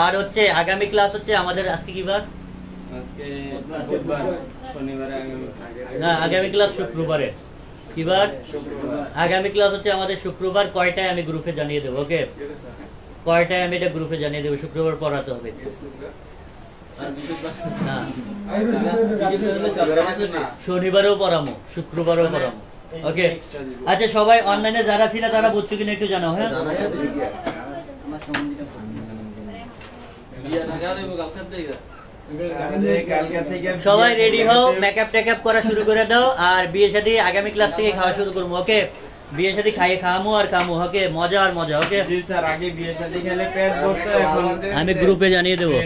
আর হচ্ছে আগামী ক্লাস হচ্ছে আমাদের আজকে কি বার? আজকে বুধবার, শনিবারে না, আগামী ক্লাস শুক্রবারে। কি বার? শুক্রবার। আগামী ক্লাস হচ্ছে আমাদের শুক্রবার। কয়টায় আমি গ্রুপে জানিয়ে দেবো। ওকে, কয়টায় আমি এটা গ্রুপে জানিয়ে দেবো। শুক্রবার পড়াতে হবে না, শনিবারেও পড়ামো, শুক্রবারেও পড়ামো। ওকে, আচ্ছা সবাই অনলাইনে যারা ছিল তারা বুঝছো কিনা একটু জানাও। হ্যাঁ, সবাই রেডি হও, মেকআপ টেকআপ করা শুরু করে দাও। আর বিয়ে শাদী আগামী ক্লাস থেকে খাওয়া শুরু করবো। ওকে, বিয়ে শাদী খাইয়ে খামো আর খামো। ওকে, মজা আর মজা। ওকে, জি স্যার, আগে বিয়ে শাদী খেলে পেট ভরতো, এখন আমি গ্রুপে জানিয়ে দেবো।